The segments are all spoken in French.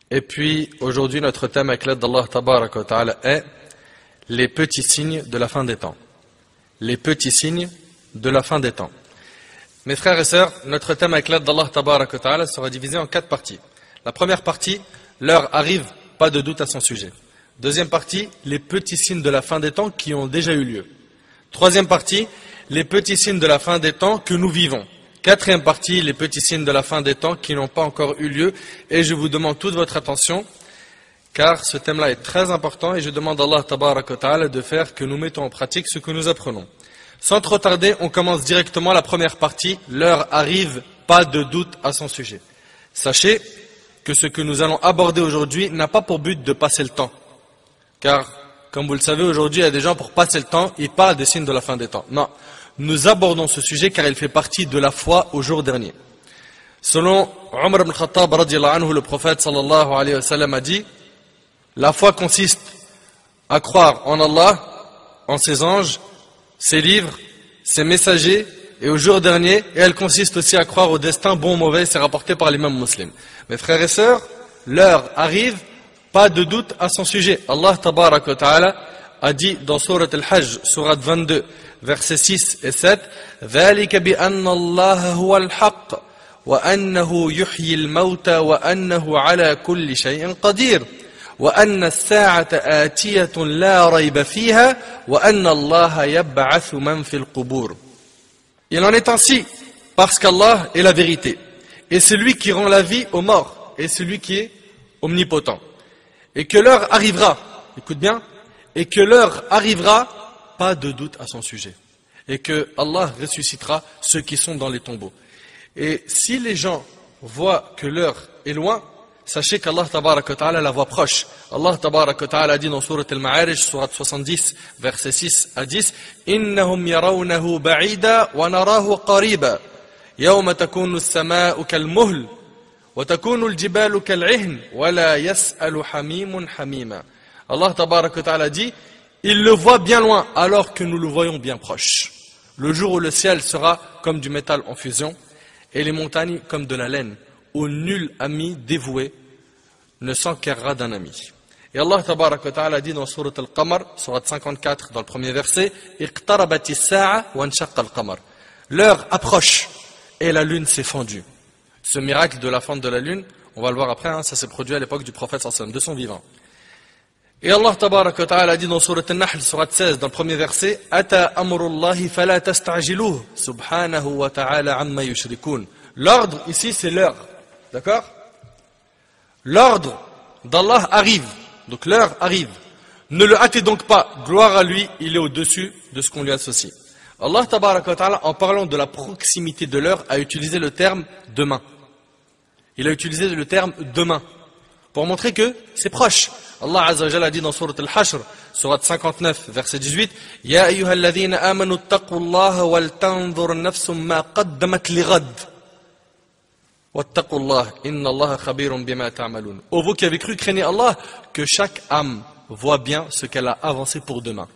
Et puis, aujourd'hui, notre thème avec l'aide d'Allah Tabaraka wa Ta'ala est les petits signes de la fin des temps. Les petits signes de la fin des temps. Mes frères et sœurs, notre thème avec l'aide d'Allah Tabaraka wa Ta'ala sera divisé en 4 parties. La première partie, l'heure arrive, pas de doute à son sujet. Deuxième partie, les petits signes de la fin des temps qui ont déjà eu lieu. Troisième partie, les petits signes de la fin des temps que nous vivons. Quatrième partie, les petits signes de la fin des temps qui n'ont pas encore eu lieu. Et je vous demande toute votre attention, car ce thème-là est très important et je demande à Allah Tabaraka wa Ta'ala de faire que nous mettons en pratique ce que nous apprenons. Sans trop tarder, on commence directement la première partie. L'heure arrive, pas de doute à son sujet. Sachez que ce que nous allons aborder aujourd'hui n'a pas pour but de passer le temps. Car, comme vous le savez, aujourd'hui, il y a des gens pour passer le temps, ils parlent des signes de la fin des temps. Non. Nous abordons ce sujet car il fait partie de la foi au jour dernier. Selon Omar ibn Khattab, le prophète sallallahu alayhi wa sallam a dit, la foi consiste à croire en Allah, en ses anges, ses livres, ses messagers et au jour dernier, et elle consiste aussi à croire au destin bon ou mauvais, c'est rapporté par l'imam muslim. Mes frères et sœurs, l'heure arrive, pas de doute à son sujet. Allah Tabaraka wa Ta'ala a dit dans Surat Al-Hajj, Surat 22, versets 6 et 7, ذَلِكَ بِأَنَّ اللَّهَ هُوَ الْحَقِّ وَأَنَّهُ يُحْيِي الْمَوْتَى وَأَنَّهُ عَلَى كُلِّ شَيْءٍ قَدِيرٌ وَأَنَّ السَّاعَةَ آتِيَةٌ لَا رَيْبَ فِيهَا وَأَنَّ اللَّهَ يَبْعَثُ مَنْ فِي الْقُبُورِ. Il en est ainsi parce qu'Allah est la vérité et c'est lui qui rend la vie aux morts et c'est lui qui est omnipotent. Et que l'heure arrivera, écoute bien, et que l'heure arrivera, pas de doute à son sujet. Et que Allah ressuscitera ceux qui sont dans les tombeaux. Et si les gens voient que l'heure est loin, sachez qu'Allah Tabaraka wa Ta'ala la voit proche. Allah Tabaraka wa Ta'ala a dit dans Surat Al-Ma'arij, Surat 70, versets 6 à 10, إِنَّهُمْ يَرَوْنَهُ بَعِيدًا وَنَرَاهُ قَرِيبًا يَوْمَ تَكُونُ السَّمَاءُ كَالْمُهْلِ وَتَكُونُ الْجِبَالُ كَالْعِهْنِ وَلَا يَسْأَلُ حَمِيمٌ حَمِيمًا. Allah Tabaraka wa Ta'ala dit, il le voit bien loin alors que nous le voyons bien proche. Le jour où le ciel sera comme du métal en fusion et les montagnes comme de la laine, où nul ami dévoué ne s'enquérera d'un ami. Et Allah Tabaraka wa Ta'ala dit dans Surat Al-Qamar, Surat 54 dans le premier verset, اقتربت الساعة وانشق القمر. L'heure approche et la lune s'est fendue. Ce miracle de la fente de la lune, on va le voir après, ça s'est produit à l'époque du prophète sallallahu alayhi wa sallam, de son vivant. Et Allah Tabaraka wa Ta'ala dit dans Surat An-Nahl, Surat 16, dans le premier verset, Ata amurullahi fala tasta'jiluh, subhanahu wa ta'ala amma yushrikun. L'ordre ici c'est l'heure, d'accord? L'ordre d'Allah arrive, donc l'heure arrive. Ne le hâtez donc pas, gloire à lui, il est au-dessus de ce qu'on lui associe. Allah Tabaraka wa Ta'ala, en parlant de la proximité de l'heure, a utilisé le terme demain. Il a utilisé le terme demain pour montrer que c'est proche. Allah Azza wa Jalla a dit dans Surat Al-Hashr, Surat 59, verset 18, Ya ayyuhalladhina amanu taqullaha wal tanzur nafsum ma qaddamat lighad. Wattaqullah, inna Allaha khabirun bima ta'malun. Ô vous qui avez cru, craignez Allah, que chaque âme voit bien ce qu'elle a avancé pour demain.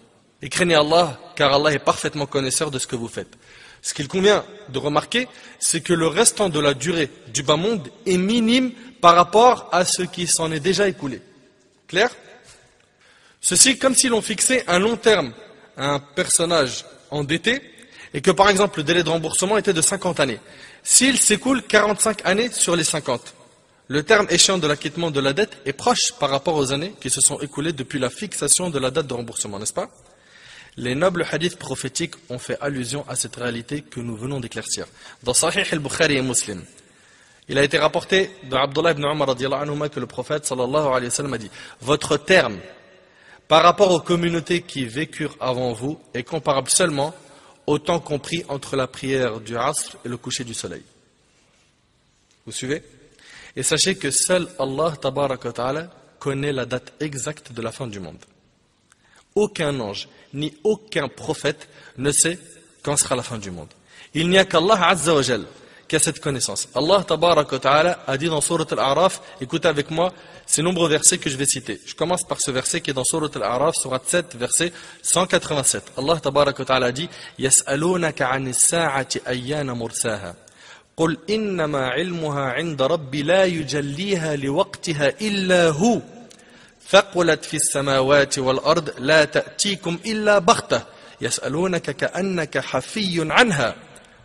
Et craignez Allah, car Allah est parfaitement connaisseur de ce que vous faites. Ce qu'il convient de remarquer, c'est que le restant de la durée du bas monde est minime par rapport à ce qui s'en est déjà écoulé. Clair? Ceci comme si l'on fixait un long terme à un personnage endetté et que par exemple le délai de remboursement était de 50 années. S'il s'écoule 45 années sur les 50, le terme échéant de l'acquittement de la dette est proche par rapport aux années qui se sont écoulées depuis la fixation de la date de remboursement, n'est-ce pas? Les nobles hadiths prophétiques ont fait allusion à cette réalité que nous venons d'éclaircir. Dans Sahih al-Bukhari et Muslim, il a été rapporté de Abdullah ibn Umar radiyallahu anhuma que le prophète sallallahu alayhi wa sallam a dit, votre terme par rapport aux communautés qui vécurent avant vous est comparable seulement au temps compris entre la prière du Asr et le coucher du soleil. Vous suivez? Et sachez que seul Allah Tabaraka wa Ta'ala connaît la date exacte de la fin du monde. Aucun ange, ni aucun prophète ne sait quand sera la fin du monde. Il n'y a qu'Allah Azza wa Jal qui a cette connaissance. Allah Tabaraka wa Ta'ala a dit dans Surat Al-A'raf, écoutez avec moi ces nombreux versets que je vais citer. Je commence par ce verset qui est dans Surat Al-A'raf, Surat 7, verset 187. Allah Tabaraka wa Ta'ala dit يَسْأَلُونَكَ عَنِ السَّاعَةِ أَيَّانَ مُرْسَاهَا قُلْ إِنَّمَا عِلْمُهَا عِنْدَ رَبِّ لَا يُجَلِّيهَا لِوَقْتِهَا وقتها إلا هو ثقلت في السماوات والأرض لا تأتيكم إلا بغتة يسألونك كأنك حفي عنها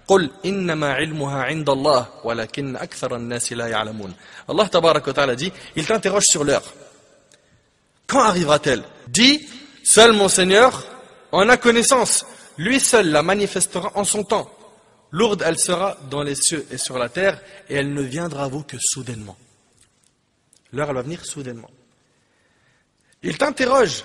قل إنما علمها عند الله ولكن أكثر الناس لا يعلمون. Allah tabaraka wa ta'ala dit, il t'interroge sur l'heure. Quand arrivera-t-elle? Dis, seul mon Seigneur en a connaissance. Lui seul la manifestera en son temps. Lourde elle sera dans les cieux et sur la terre et elle ne viendra à vous que soudainement. L'heure elle va venir soudainement. Il t'interroge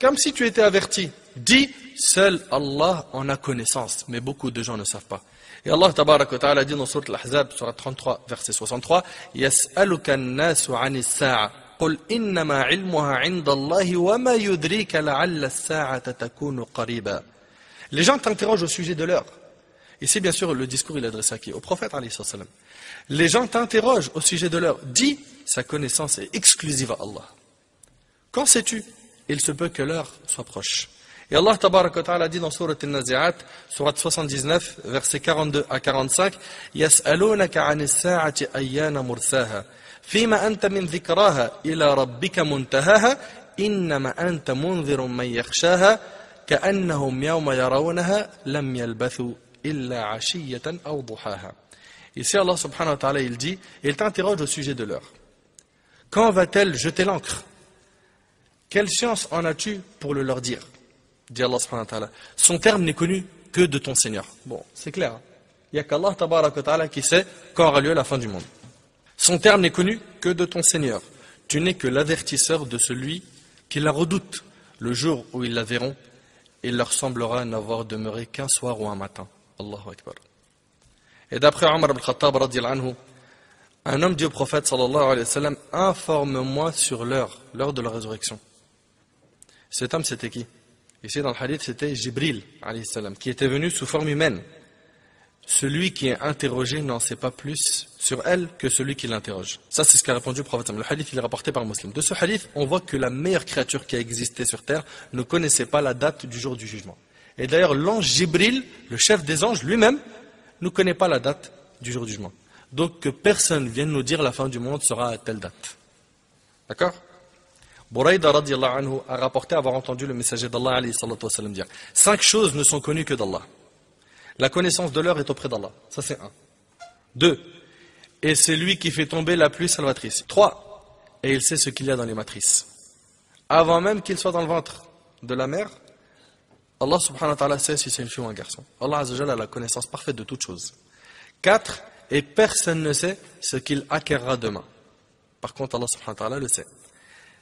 comme si tu étais averti. Dis, seul Allah en a connaissance, mais beaucoup de gens ne savent pas. Et Allah tabaraka wa ta'ala dit dans Sourate Al-Ahzab, Sourate 33, verset 63, يَسْأَلُكَ النَّاسُ عَنِ السَّاعَةِ قُلْ إِنَّمَا عِلْمُهَا عِنْدَ اللَّهِ وَمَا يُدْرِيكَ لَعَلَّ السَّاعَةَ تَكُونُ قَرِيبًا. Les gens t'interrogent au sujet de l'heure. Ici, bien sûr, le discours il est adressé à qui? Au prophète, alayhi salam. Les gens t'interrogent au sujet de l'heure. Dis, sa connaissance est exclusive à Allah. Quand sais-tu? Il se peut que l'heure soit proche. Et Allah tabaraka wa ta'ala dit dans Sourate Al-Nazi'at, Sourate 79, versets 42 à 45, يَسْأَلُونَكَ عَنِ السَّاعَةِ أَيَّانَ مُرْسَاهَا فِيمَا أَنْتَ مِنْ ذِكْرَاهَا إِلَى رَبِّكَ مُنْتَهَاهَا إِنَّمَا أَنْتَ مُنْذِرٌ مَنْ يَخْشَاهَا كَأَنَّهُمْ يَوْمَ يَرَوْنَهَا لَمْ يَلْبَثُوا إِلَّا عَشِيَّةً أَوْ ضُحَاهَا. Ici Allah subhanahu wa ta'ala il dit, il t'interroge au sujet de l'heure. Quand va-t-elle jeter l'encre? Quelle science en as-tu pour le leur dire? Dit Allah subhanahu wa ta'ala. Son terme n'est connu que de ton Seigneur. Bon, c'est clair. Il n'y a qu'Allah tabaraka wa ta'ala qui sait quand aura lieu la fin du monde. Son terme n'est connu que de ton Seigneur. Tu n'es que l'avertisseur de celui qui la redoute. Le jour où ils la verront, il leur semblera n'avoir demeuré qu'un soir ou un matin. Allahu Akbar. Et d'après Omar ibn Khattab radiyallahu anhu, un homme dit au prophète sallallahu alayhi wa sallam, informe-moi sur l'heure de la résurrection. Cet homme c'était qui? Ici dans le hadith c'était Jibril alayhi salam, qui était venu sous forme humaine. Celui qui est interrogé n'en sait pas plus sur elle que celui qui l'interroge. Ça c'est ce qu'a répondu le prophète. Le hadith il est rapporté par Muslim. De ce hadith on voit que la meilleure créature qui a existé sur terre ne connaissait pas la date du jour du jugement. Et d'ailleurs l'ange Jibril, le chef des anges lui-même, ne connaît pas la date du jour du jugement. Donc que personne vienne nous dire la fin du monde sera à telle date. D'accord? Buraïda radiallahu anhu a rapporté avoir entendu le messager d'Allah alayhi salatu wa sallam dire 5 choses ne sont connues que d'Allah. La connaissance de l'heure est auprès d'Allah. Ça c'est 1. 2. Et c'est lui qui fait tomber la pluie salvatrice. 3. Et il sait ce qu'il y a dans les matrices. Avant même qu'il soit dans le ventre de la mère, Allah subhanahu wa ta'ala sait si c'est une fille ou un garçon. Allah azza wa jalla a la connaissance parfaite de toutes choses. 4. Et personne ne sait ce qu'il acquérera demain. Par contre, Allah subhanahu wa ta'ala le sait.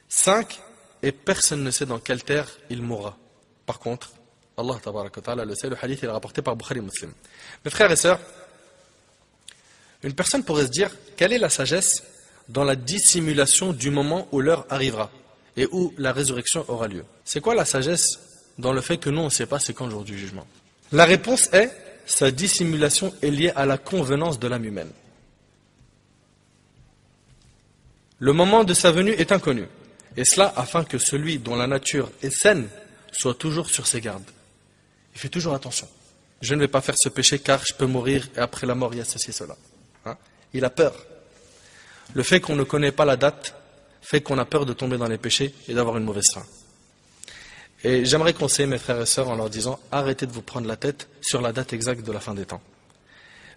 5. Et personne ne sait dans quelle terre il mourra. Par contre, Allah tabaraka wa ta'ala le sait. Le hadith est rapporté par Bukhari Muslim. Mes frères et sœurs, une personne pourrait se dire, quelle est la sagesse dans la dissimulation du moment où l'heure arrivera et où la résurrection aura lieu? C'est quoi la sagesse dans le fait que nous on ne sait pas c'est quand le jour du jugement? La réponse est, sa dissimulation est liée à la convenance de l'âme humaine. Le moment de sa venue est inconnu. Et cela afin que celui dont la nature est saine soit toujours sur ses gardes. Il fait toujours attention. Je ne vais pas faire ce péché car je peux mourir et après la mort il y a ceci et cela. Il a peur. Le fait qu'on ne connaît pas la date fait qu'on a peur de tomber dans les péchés et d'avoir une mauvaise fin. Et j'aimerais conseiller mes frères et sœurs en leur disant, arrêtez de vous prendre la tête sur la date exacte de la fin des temps.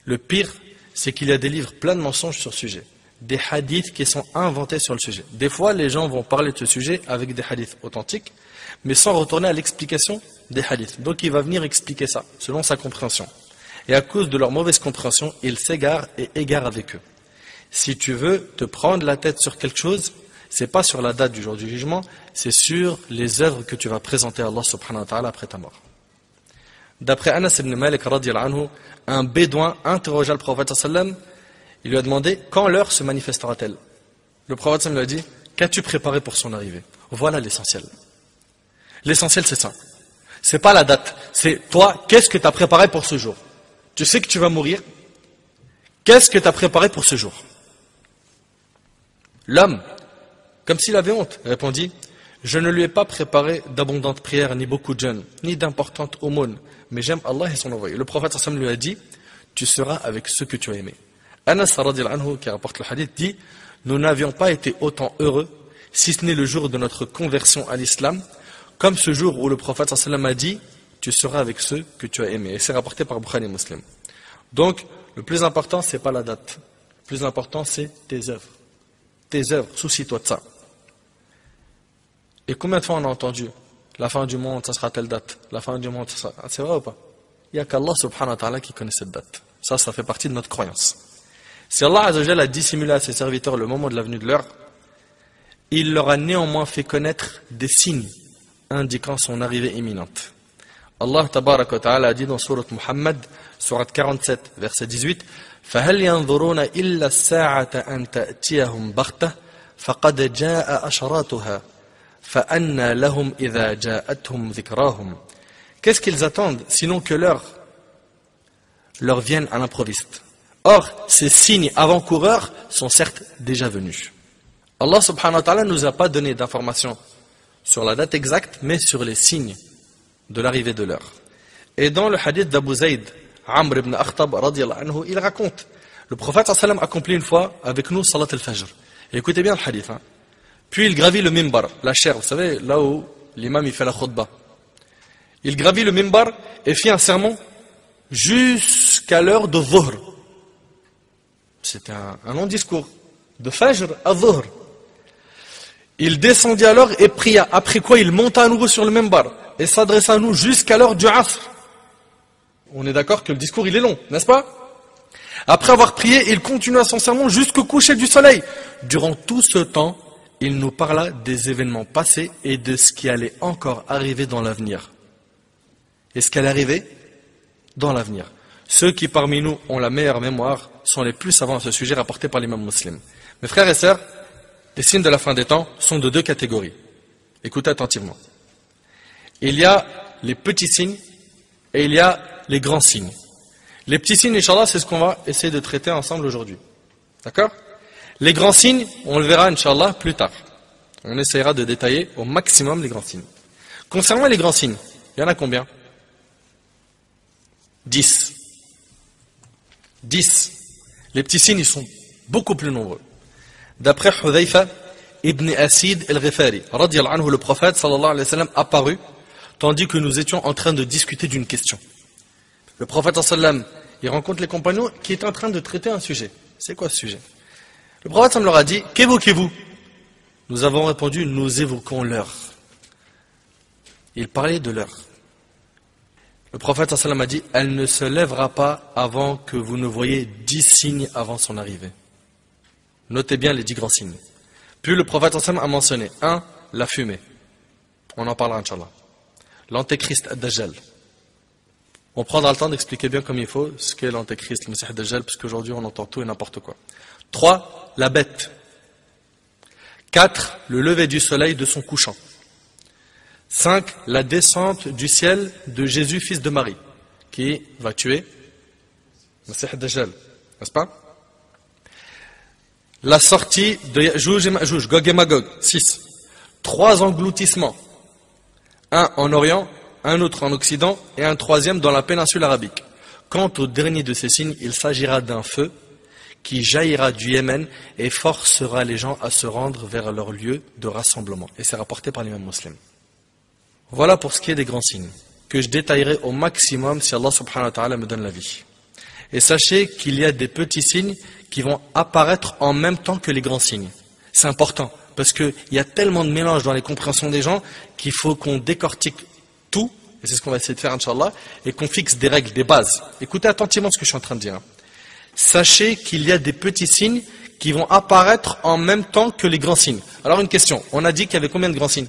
Le pire, c'est qu'il y a des livres pleins de mensonges sur ce sujet. Des hadiths qui sont inventés sur le sujet. Des fois, les gens vont parler de ce sujet avec des hadiths authentiques, mais sans retourner à l'explication des hadiths. Donc il va venir expliquer ça, selon sa compréhension. Et à cause de leur mauvaise compréhension, il s'égare et égare avec eux. Si tu veux te prendre la tête sur quelque chose, c'est pas sur la date du jour du jugement, c'est sur les œuvres que tu vas présenter à Allah subhanahu wa ta'ala après ta mort. D'après Anas ibn Malik radiyallahu anhu, un bédouin interrogea le prophète sallam. Il lui a demandé quand l'heure se manifestera-t-elle. Le prophète lui a dit qu'as-tu préparé pour son arrivée? Voilà l'essentiel. L'essentiel c'est ça. C'est pas la date. C'est toi, qu'est-ce que tu as préparé pour ce jour? Tu sais que tu vas mourir. Qu'est-ce que tu as préparé pour ce jour? L'homme, comme s'il avait honte, répondit je ne lui ai pas préparé d'abondantes prières, ni beaucoup de jeûnes, ni d'importantes aumônes, mais j'aime Allah et son envoyé. Le prophète lui a dit tu seras avec ceux que tu as aimés. Anas radhiyallahu anhu, qui rapporte le hadith, dit: nous n'avions pas été autant heureux, si ce n'est le jour de notre conversion à l'islam, comme ce jour où le prophète sallallahu alayhi wa sallam a dit: tu seras avec ceux que tu as aimés. Et c'est rapporté par Bukhari et Muslim. Donc, le plus important, c'est pas la date. Le plus important, c'est tes œuvres. Tes œuvres, soucie-toi de ça. Et combien de fois on a entendu: la fin du monde, ça sera telle date. La fin du monde, ça sera... C'est vrai ou pas? Il n'y a qu'Allah subhanahu wa ta'ala qui connaît cette date. Ça fait partie de notre croyance. Si Allah azza wa jalla a dissimulé à ses serviteurs le moment de la venue de l'heure, il leur a néanmoins fait connaître des signes indiquant son arrivée imminente. Allah tabaraka wa ta'ala a dit dans sourate Muhammad, sourate 47, verset 18: فَهَلْ يَنظُرُونَ إِلَّا السَّاعَةَ أَن تَأْتِيَهُمْ بَغْتَةً فَقَدْ جَاءَ أَشْرَاطُهَا فَأَنَّى لَهُمْ إِذَا جَاءَتْهُمْ ذِكْرَاهُمْ. Qu'est-ce qu'ils attendent sinon que l'heure leur vienne à l'improviste? Or, ces signes avant-coureurs sont certes déjà venus. Allah subhanahu wa ta'ala ne nous a pas donné d'informations sur la date exacte, mais sur les signes de l'arrivée de l'heure. Et dans le hadith d'Abu Zayd, Amr ibn Akhtab radiyallahu anhu, il raconte: le prophète sallallahu alayhi wa sallam accomplit une fois avec nous salat al-fajr. Et écoutez bien le hadith. Puis il gravit le mimbar, la chaire, vous savez, là où l'imam il fait la khutbah. Il gravit le mimbar et fit un sermon jusqu'à l'heure de Dhuhr. C'était un long discours, de Fajr à Dhuhr. Il descendit alors et pria, après quoi il monta à nouveau sur le mimbar et s'adressa à nous jusqu'à l'heure du Asr. On est d'accord que le discours il est long, n'est-ce pas? Après avoir prié, il continua son sermon jusqu'au coucher du soleil. Durant tout ce temps, il nous parla des événements passés et de ce qui allait encore arriver dans l'avenir. Et ce qui allait arriver dans l'avenir. Ceux qui parmi nous ont la meilleure mémoire sont les plus savants à ce sujet, rapporté par l'imam Muslim. Mes frères et sœurs, les signes de la fin des temps sont de deux catégories. Écoutez attentivement. Il y a les petits signes et il y a les grands signes. Les petits signes, Inch'Allah, c'est ce qu'on va essayer de traiter ensemble aujourd'hui. D'accord? Les grands signes, on le verra, Inch'Allah, plus tard. On essaiera de détailler au maximum les grands signes. Concernant les grands signes, il y en a combien? 10. 10. Les petits signes, ils sont beaucoup plus nombreux. D'après Hudhayfa ibn Asid al-Ghifari, radiyallahu anhu, le prophète sallallahu alayhi wa sallam apparut tandis que nous étions en train de discuter d'une question. Le prophète sallallahu alayhi wa sallam, il rencontre les compagnons qui étaient en train de traiter un sujet. C'est quoi ce sujet? Le prophète sallallahu alayhi wa sallam leur a dit: qu'évoquez-vous? Nous avons répondu: nous évoquons l'heure. Il parlait de l'heure. Le prophète sallallahu alayhi wa sallam a dit: elle ne se lèvera pas avant que vous ne voyez 10 signes avant son arrivée. Notez bien les 10 grands signes. Puis le prophète sallallahu alayhi wa sallam a mentionné: 1. La fumée. On en parlera, Inch'Allah. L'antéchrist ad-Dajjal. On prendra le temps d'expliquer bien comme il faut ce qu'est l'antéchrist, le Messie ad-Dajjal, parce qu'aujourd'hui on entend tout et n'importe quoi. 3. La bête. 4. Le lever du soleil de son couchant. 5. La descente du ciel de Jésus, fils de Marie, qui va tuer le Messie ad-Dajjal, n'est-ce pas? La sortie de Ya'juj et Ma'juj, Gog et Magog. 6. 3 engloutissements. Un en Orient, un autre en Occident et un troisième dans la péninsule arabique. Quant au dernier de ces signes, il s'agira d'un feu qui jaillira du Yémen et forcera les gens à se rendre vers leur lieu de rassemblement. Et c'est rapporté par l'imam Muslim. Voilà pour ce qui est des grands signes, que je détaillerai au maximum si Allah subhanahu wa ta'ala me donne la vie. Et sachez qu'il y a des petits signes qui vont apparaître en même temps que les grands signes. C'est important, parce qu'il y a tellement de mélange dans les compréhensions des gens qu'il faut qu'on décortique tout, et c'est ce qu'on va essayer de faire, Inch'Allah, et qu'on fixe des règles, des bases. Écoutez attentivement ce que je suis en train de dire. Sachez qu'il y a des petits signes qui vont apparaître en même temps que les grands signes. Alors une question, on a dit qu'il y avait combien de grands signes?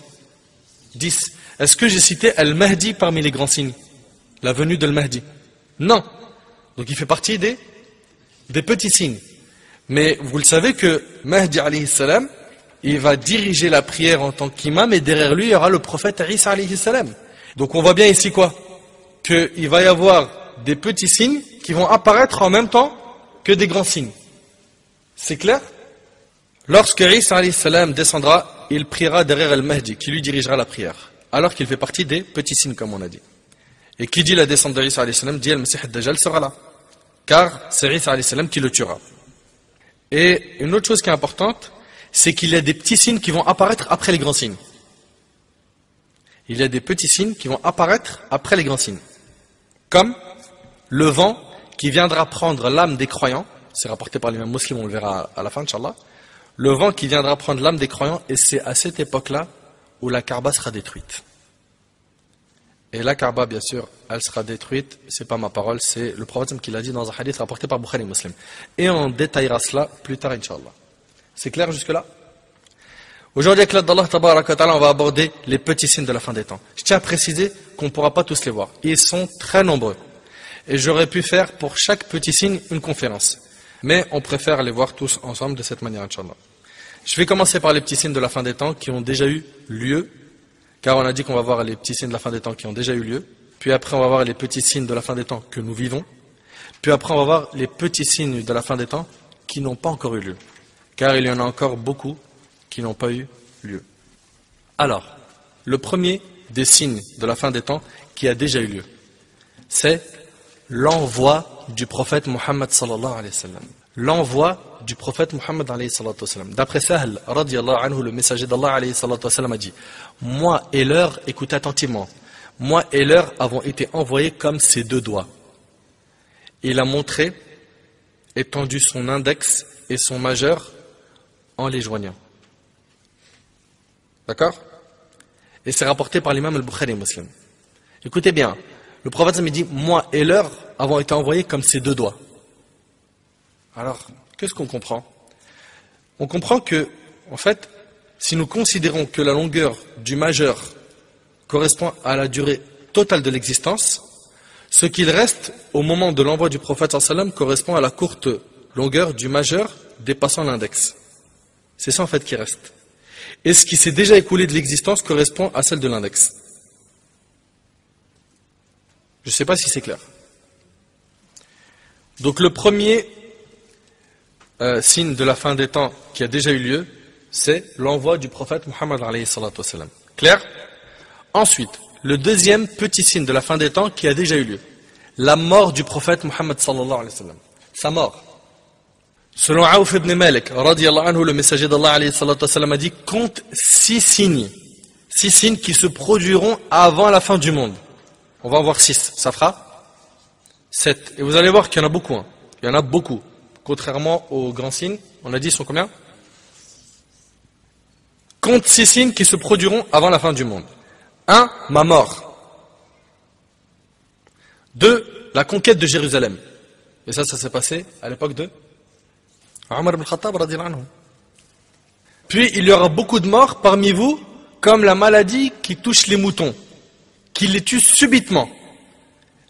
10. Est-ce que j'ai cité Al-Mahdi parmi les grands signes? La venue de Al-Mahdi? Non. Donc il fait partie des petits signes. Mais vous le savez que Mahdi alayhi salam, il va diriger la prière en tant qu'imam et derrière lui il y aura le prophète Isa alayhi salam. Donc on voit bien ici quoi? Qu'il va y avoir des petits signes qui vont apparaître en même temps que des grands signes. C'est clair? Lorsque Isa alayhi salam descendra, il priera derrière Al-Mahdi qui lui dirigera la prière. Alors qu'il fait partie des petits signes comme on a dit. Et qui dit la descente d'Isa alayhi salam dit Al-Masih ad-Dajjal sera là. Car c'est Isa alayhi salam qui le tuera. Et une autre chose qui est importante, c'est qu'il y a des petits signes qui vont apparaître après les grands signes. Il y a des petits signes qui vont apparaître après les grands signes. Comme le vent qui viendra prendre l'âme des croyants, c'est rapporté par l'imam Muslim, on le verra à la fin, Inch'Allah. Le vent qui viendra prendre l'âme des croyants, et c'est à cette époque-là où la Kaaba sera détruite. Et la Kaaba, bien sûr, elle sera détruite, c'est pas ma parole, c'est le prophète qui l'a dit dans un hadith rapporté par Bukhari Muslim. Et on détaillera cela plus tard, Inch'Allah. C'est clair jusque-là? Aujourd'hui, avec l'aide d'Allah, on va aborder les petits signes de la fin des temps. Je tiens à préciser qu'on ne pourra pas tous les voir. Ils sont très nombreux. Et j'aurais pu faire pour chaque petit signe une conférence. Mais on préfère les voir tous ensemble de cette manière, Inch'Allah. Je vais commencer par les petits signes de la fin des temps qui ont déjà eu lieu. Car on a dit qu'on va voir les petits signes de la fin des temps qui ont déjà eu lieu. Puis après, on va voir les petits signes de la fin des temps que nous vivons. Puis après, on va voir les petits signes de la fin des temps qui n'ont pas encore eu lieu. Car il y en a encore beaucoup qui n'ont pas eu lieu. Alors, le premier des signes de la fin des temps qui a déjà eu lieu, c'est l'envoi du prophète Muhammad sallallahu alayhi wa sallam. L'envoi du prophète Muhammad alayhi salatu wa sallam. D'après Sahl, radiyallahu anhu, le messager d'Allah alayhi salatu wa sallam a dit: moi et l'heure, écoutez attentivement, moi et l'heure avons été envoyés comme ses deux doigts. Il a montré, étendu son index et son majeur en les joignant. D'accord? Et c'est rapporté par l'imam al-Bukhari Muslim. Écoutez bien, le prophète me dit: moi et l'heure avons été envoyés comme ses deux doigts. Alors, qu'est-ce qu'on comprend? On comprend que, en fait, si nous considérons que la longueur du majeur correspond à la durée totale de l'existence, ce qu'il reste au moment de l'envoi du prophète sallallahu alayhi wa sallam correspond à la courte longueur du majeur dépassant l'index. C'est ça en fait qui reste. Et ce qui s'est déjà écoulé de l'existence correspond à celle de l'index. Je ne sais pas si c'est clair. Donc le premier signe de la fin des temps qui a déjà eu lieu, c'est l'envoi du prophète Muhammad alayhi salatu wa sallam. Clair? Ensuite, le deuxième petit signe de la fin des temps qui a déjà eu lieu, la mort du prophète Muhammad sallallahu alayhi wa sallam. Sa mort. Selon Aouf ibn Malik, radiyallahu anhu, le messager d'Allah alayhi salatu wa sallam a dit: compte 6 signes. 6 signes qui se produiront avant la fin du monde. On va en voir 6. Ça fera 7. Et vous allez voir qu'il y en a beaucoup. Hein. Il y en a beaucoup. Contrairement aux grands signes, on a dit, ils sont combien? Compte 6 signes qui se produiront avant la fin du monde. 1. Ma mort. 2. La conquête de Jérusalem. Et ça s'est passé à l'époque de Omar ibn Khattab radiyallahu anhu. Puis il y aura beaucoup de morts parmi vous, comme la maladie qui touche les moutons, qui les tue subitement.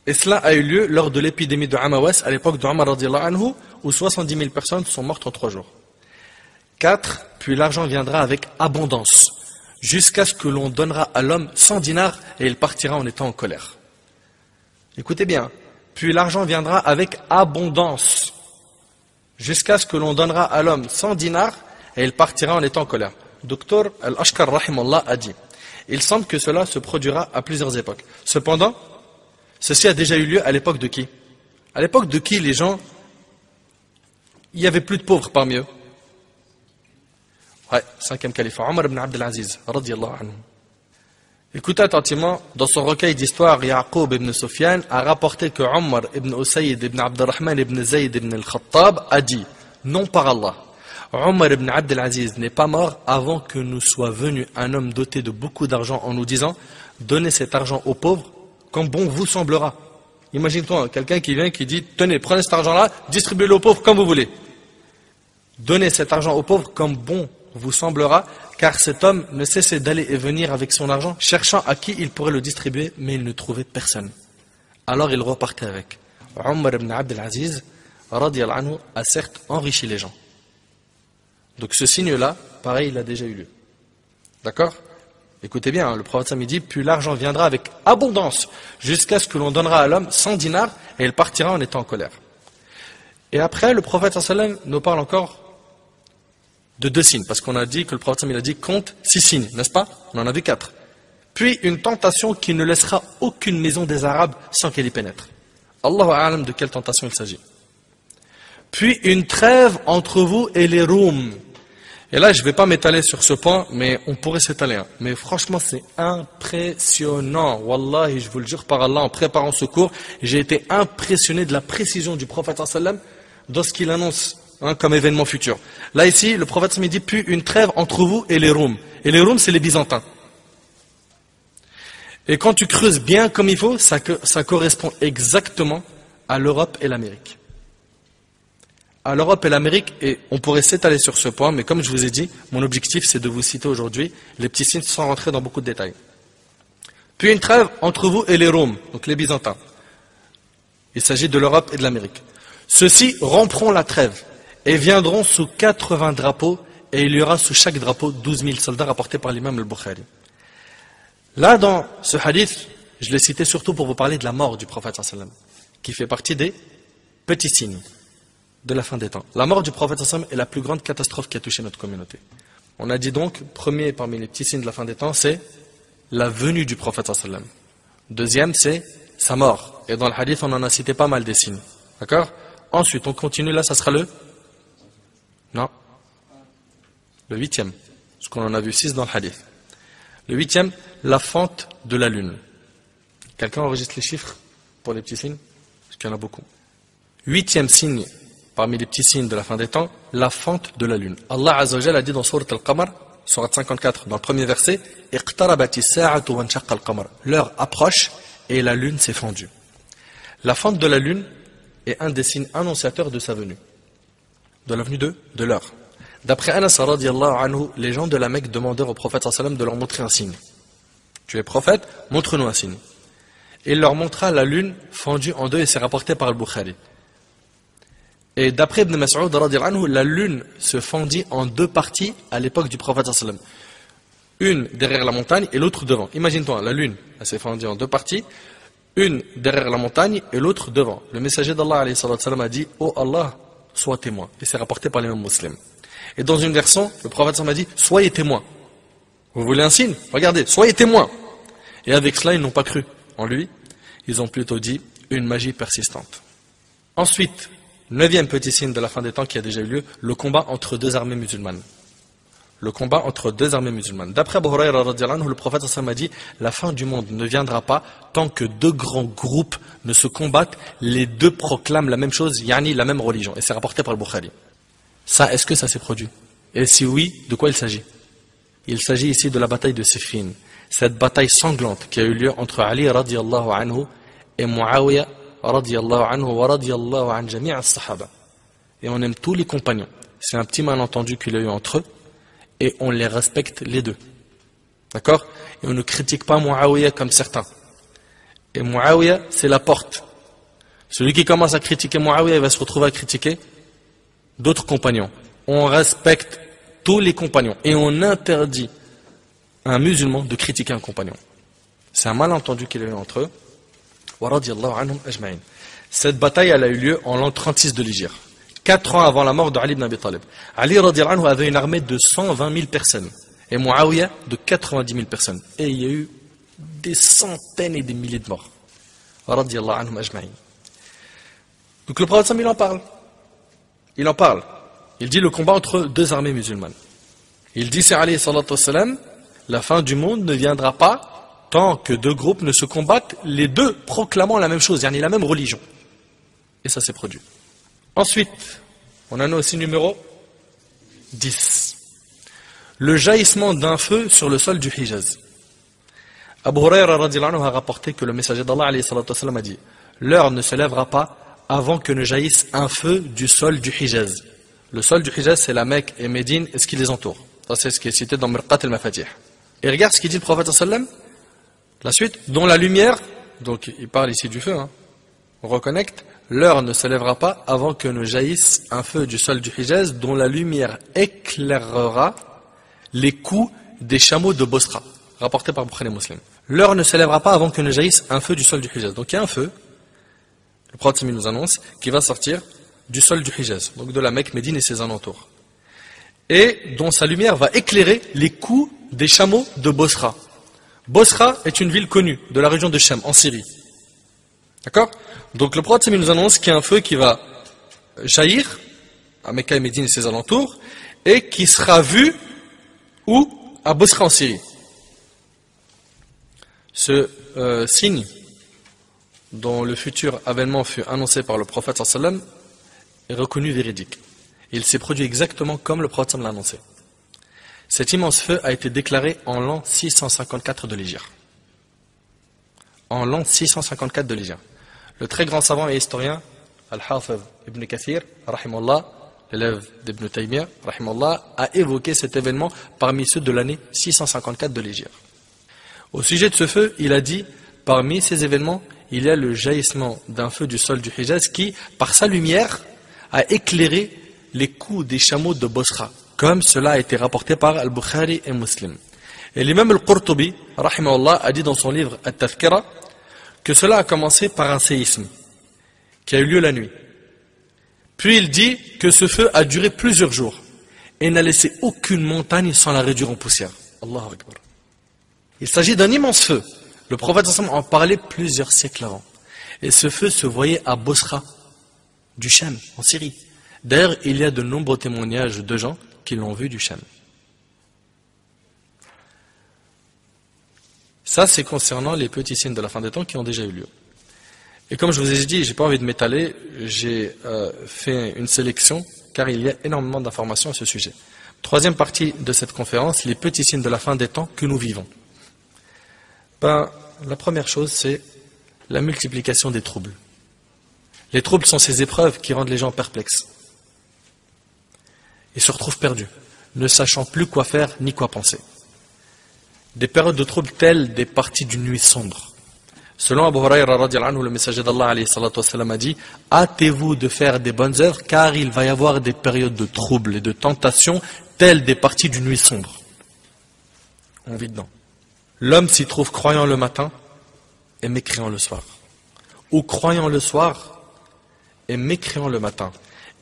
Et cela a eu lieu lors de l'épidémie de Amawas à l'époque de Omar radiyallahu anhu, où 70 000 personnes sont mortes en 3 jours. 4. Puis l'argent viendra avec abondance, jusqu'à ce que l'on donnera à l'homme 100 dinars et il partira en étant en colère. Écoutez bien. Puis l'argent viendra avec abondance, jusqu'à ce que l'on donnera à l'homme 100 dinars et il partira en étant en colère. Docteur Al-Ashkar Rahimallah a dit: il semble que cela se produira à plusieurs époques. Cependant, ceci a déjà eu lieu à l'époque de qui? À l'époque de qui les gens, il n'y avait plus de pauvres parmi eux? Ouais, 5e calife, Omar ibn Abd al-Aziz, radiyallahu anhu. Écoutez attentivement, dans son recueil d'histoire, Yaqub ibn Sufyan a rapporté que Omar ibn Usayd ibn Abdurrahman ibn Zayd ibn al-Khattab a dit: non par Allah, Omar ibn Abd al-Aziz n'est pas mort avant que nous soit venu un homme doté de beaucoup d'argent en nous disant: donnez cet argent aux pauvres comme bon vous semblera. Imagine-toi, quelqu'un qui vient qui dit: tenez, prenez cet argent-là, distribuez-le aux pauvres comme vous voulez. Donnez cet argent aux pauvres comme bon vous semblera, car cet homme ne cessait d'aller et venir avec son argent, cherchant à qui il pourrait le distribuer, mais il ne trouvait personne. Alors il repartait avec. Omar ibn Abd al-Aziz, radiyallahu anhu, a certes enrichi les gens. Donc ce signe-là, pareil, il a déjà eu lieu. D'accord? Écoutez bien, le prophète dit: puis l'argent viendra avec abondance, jusqu'à ce que l'on donnera à l'homme 100 dinars, et il partira en étant en colère. Et après, le prophète sallam nous parle encore de 2 signes, parce qu'on a dit que le prophète il a dit: compte 6 signes, n'est-ce pas? On en a vu 4. Puis une tentation qui ne laissera aucune maison des Arabes sans qu'elle y pénètre. Allahu a'lam de quelle tentation il s'agit. puis une trêve entre vous et les Roums. Et là, je ne vais pas m'étaler sur ce point, mais on pourrait s'étaler. Hein. Mais franchement, c'est impressionnant. Wallahi, je vous le jure par Allah, en préparant ce cours, j'ai été impressionné de la précision du prophète sallam dans ce qu'il annonce comme événement futur. Là, ici, le prophète sallam dit, puis une trêve entre vous et les Roums. Et les Roums, c'est les Byzantins. Et quand tu creuses bien comme il faut, ça correspond exactement à l'Europe et l'Amérique. À l'Europe et l'Amérique, et on pourrait s'étaler sur ce point, mais comme je vous ai dit, mon objectif c'est de vous citer aujourd'hui les petits signes sans rentrer dans beaucoup de détails. Puis une trêve entre vous et les Roms, donc les Byzantins. Il s'agit de l'Europe et de l'Amérique. Ceux-ci rompront la trêve et viendront sous 80 drapeaux, et il y aura sous chaque drapeau 12 000 soldats rapportés par l'imam al-Bukhari. Là, dans ce hadith, je l'ai cité surtout pour vous parler de la mort du prophète sallam, qui fait partie des petits signes de la fin des temps. La mort du prophète sallam est la plus grande catastrophe qui a touché notre communauté. On a dit donc, premier parmi les petits signes de la fin des temps, c'est la venue du prophète sallam. Deuxième, c'est sa mort. Et dans le hadith, on en a cité pas mal des signes. D'accord? Ensuite, on continue, là, ça sera le huitième. Parce qu'on en a vu 6 dans le hadith. Le huitième, la fente de la lune. Quelqu'un enregistre les chiffres pour les petits signes? Parce qu'il y en a beaucoup. Huitième signe, parmi les petits signes de la fin des temps, la fente de la lune. Allah Azza wa Jalla a dit dans Sourate Al-Qamar, Sourate 54, dans le premier verset, l'heure approche et la lune s'est fendue. La fente de la lune est un des signes annonciateurs de sa venue. De la venue de l'heure. D'après Anas radiyallahu anhu, les gens de la Mecque demandèrent au prophète sallam de leur montrer un signe. Tu es prophète, montre-nous un signe. Et il leur montra la lune fendue en deux et c'est rapporté par Al-Bukhari. Et d'après Ibn Mas'ud radiyallahu anhu, la lune se fendit en deux parties à l'époque du prophète sallam. Une derrière la montagne et l'autre devant. Imagine-toi, la lune, elle s'est fendue en deux parties, une derrière la montagne et l'autre devant. Le messager d'Allah alayhi sallam a dit, oh Allah, sois témoin. Et c'est rapporté par l'imam muslim. Et dans une version, le prophète m'a dit, soyez témoins. Vous voulez un signe? Regardez, soyez témoins. Et avec cela, ils n'ont pas cru en lui. Ils ont plutôt dit une magie persistante. Ensuite, 9e petit signe de la fin des temps qui a déjà eu lieu, le combat entre deux armées musulmanes. Le combat entre deux armées musulmanes. D'après Abu Hurayra radiyallahu anhu, le prophète m'a dit, la fin du monde ne viendra pas tant que deux grands groupes ne se combattent, les deux proclament la même chose, yani la même religion. Et c'est rapporté par le Bukhari. Ça, est-ce que ça s'est produit? Et si oui, de quoi il s'agit? Il s'agit ici de la bataille de Siffin. Cette bataille sanglante qui a eu lieu entre Ali radiyallahu anhu et Muawiyah radiyallahu anhu wa radiyallahu an jami' as-sahaba. Et on aime tous les compagnons. C'est un petit malentendu qu'il y a eu entre eux et on les respecte les deux. D'accord? Et on ne critique pas Muawiyah comme certains. Et Muawiyah, c'est la porte. Celui qui commence à critiquer Muawiyah, il va se retrouver à critiquer d'autres compagnons. On respecte tous les compagnons et on interdit à un musulman de critiquer un compagnon. C'est un malentendu qu'il y a eu entre eux. Cette bataille elle a eu lieu en l'an 36 de l'Hégire, 4 ans avant la mort de Ali ibn Abi Talib. Ali radiyallahu anhu avait une armée de 120 000 personnes et Muawiyah de 90 000 personnes. Et il y a eu des centaines et des milliers de morts. Radiyallahu anhum ajma'in. Donc le prophète il en parle. Il en parle. Il dit le combat entre deux armées musulmanes. Il dit, c'est alayhi salatu wassalam, la fin du monde ne viendra pas tant que deux groupes ne se combattent, les deux proclamant la même chose, yani la même religion. Et ça s'est produit. Ensuite, on en a aussi numéro 10. Le jaillissement d'un feu sur le sol du Hijaz. Abu Hurayra radiyallahu anhu a rapporté que le messager d'Allah alayhi salatu wassalam a dit, l'heure ne se lèvera pas avant que ne jaillisse un feu du sol du Hijaz. Le sol du Hijaz, c'est la Mecque et Médine et ce qui les entoure. Ça, c'est ce qui est cité dans Mirqat al-Mafatih. Et regarde ce qu'il dit le prophète sallam. La suite, dont la lumière, donc il parle ici du feu, on reconnecte, l'heure ne se lèvera pas avant que ne jaillisse un feu du sol du Hijaz dont la lumière éclairera les coups des chameaux de Bosra. Rapporté par Bukhari Muslim. L'heure ne se lèvera pas avant que ne jaillisse un feu du sol du Hijaz. Donc il y a un feu, le prophète nous annonce, qui va sortir du sol du Hijaz, donc de la Mecque, Médine et ses alentours. Et dont sa lumière va éclairer les coups des chameaux de Bosra. Bosra est une ville connue de la région de Shem, en Syrie. D'accord? Donc le prophète nous annonce qu'il y a un feu qui va jaillir à Mecca et Médine et ses alentours, et qui sera vu où? À Bosra en Syrie. Ce signe dont le futur avènement fut annoncé par le prophète sallam est reconnu véridique. Il s'est produit exactement comme le prophète sallam l'a annoncé. Cet immense feu a été déclaré en l'an 654 de l'Hégire. En l'an 654 de l'Hégire. Le très grand savant et historien Al-Hafiz ibn Kathir, rahimahullah, l'élève d'Ibn Taymiyyah, rahimahullah, a évoqué cet événement parmi ceux de l'année 654 de l'Hégire. Au sujet de ce feu, il a dit, parmi ces événements, il y a le jaillissement d'un feu du sol du Hijaz qui, par sa lumière, a éclairé les coups des chameaux de Bosra, comme cela a été rapporté par Al-Bukhari et Muslim. Et l'imam Al-Qurtubi, rahimahullah, a dit dans son livre At-Tafkira que cela a commencé par un séisme qui a eu lieu la nuit. Puis il dit que ce feu a duré plusieurs jours et n'a laissé aucune montagne sans la réduire en poussière. Allahu Akbar. Il s'agit d'un immense feu. Le prophète en parlait plusieurs siècles avant. Et ce feu se voyait à Bosra, du Cham, en Syrie. D'ailleurs, il y a de nombreux témoignages de gens qui l'ont vu du Cham. Ça, c'est concernant les petits signes de la fin des temps qui ont déjà eu lieu. Et comme je vous ai dit, j'ai pas envie de m'étaler, j'ai fait une sélection, car il y a énormément d'informations à ce sujet. Troisième partie de cette conférence, les petits signes de la fin des temps que nous vivons. La première chose, c'est la multiplication des troubles. Les troubles sont ces épreuves qui rendent les gens perplexes. Ils se retrouvent perdus, ne sachant plus quoi faire ni quoi penser. Des périodes de troubles telles des parties d'une nuit sombre. Selon Abu Hurayra radiyallahu anhu, le messager d'Allah alayhi salatu wassalam a dit « Hâtez-vous de faire des bonnes œuvres car il va y avoir des périodes de troubles et de tentations telles des parties d'une nuit sombre. » On vit dedans. L'homme s'y trouve croyant le matin et mécréant le soir. Ou croyant le soir et mécréant le matin.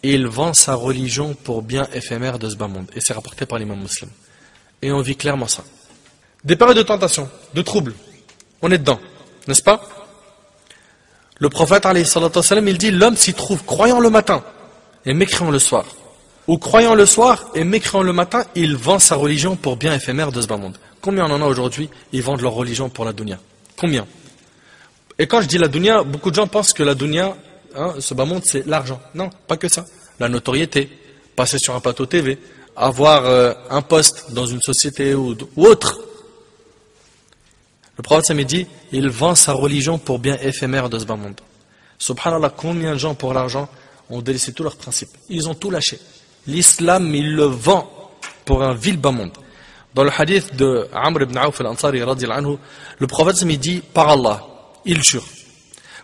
Et il vend sa religion pour bien éphémère de ce bas monde. Et c'est rapporté par l'imam Muslim. Et on vit clairement ça. Des périodes de tentation, de troubles. On est dedans, n'est-ce pas? Le prophète, alayhi salatu wassalam, il dit, l'homme s'y trouve croyant le matin et mécréant le soir. Ou croyant le soir et mécréant le matin, il vend sa religion pour bien éphémère de ce bas monde. Combien on en a aujourd'hui, ils vendent leur religion pour la dunya? Combien? Et quand je dis la dunya, beaucoup de gens pensent que la dunya, ce bas monde, c'est l'argent. Non, pas que ça. La notoriété, passer sur un plateau TV, avoir un poste dans une société ou autre. Le prophète ça me dit, il vend sa religion pour bien éphémère de ce bas monde. Subhanallah, combien de gens pour l'argent ont délaissé tous leurs principes? Ils ont tout lâché. L'islam, il le vend pour un vil bas monde. Dans le hadith de Amr ibn Auf al-Ansari, le prophète me dit, par Allah, il jure,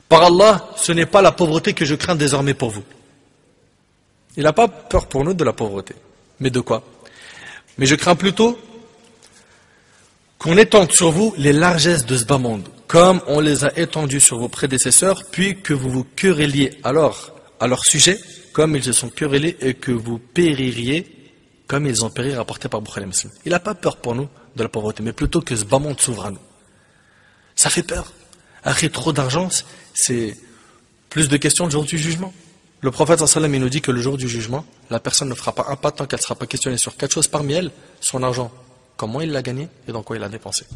par Allah, ce n'est pas la pauvreté que je crains désormais pour vous. Il n'a pas peur pour nous de la pauvreté. Mais de quoi? Mais je crains plutôt qu'on étende sur vous les largesses de ce bas monde, comme on les a étendues sur vos prédécesseurs, puis que vous vous querelliez alors à leur sujet, comme ils se sont querellés, et que vous péririez comme ils ont péri, rapporté par Bukhari Muslim. Il n'a pas peur pour nous de la pauvreté, mais plutôt que ce bas monde s'ouvre à nous. Ça fait peur. Après, trop d'argent, c'est plus de questions le jour du jugement. Le prophète sallam il nous dit que le jour du jugement, la personne ne fera pas un pas tant qu'elle ne sera pas questionnée sur quatre choses parmi elles, son argent, comment il l'a gagné et dans quoi il l'a dépensé.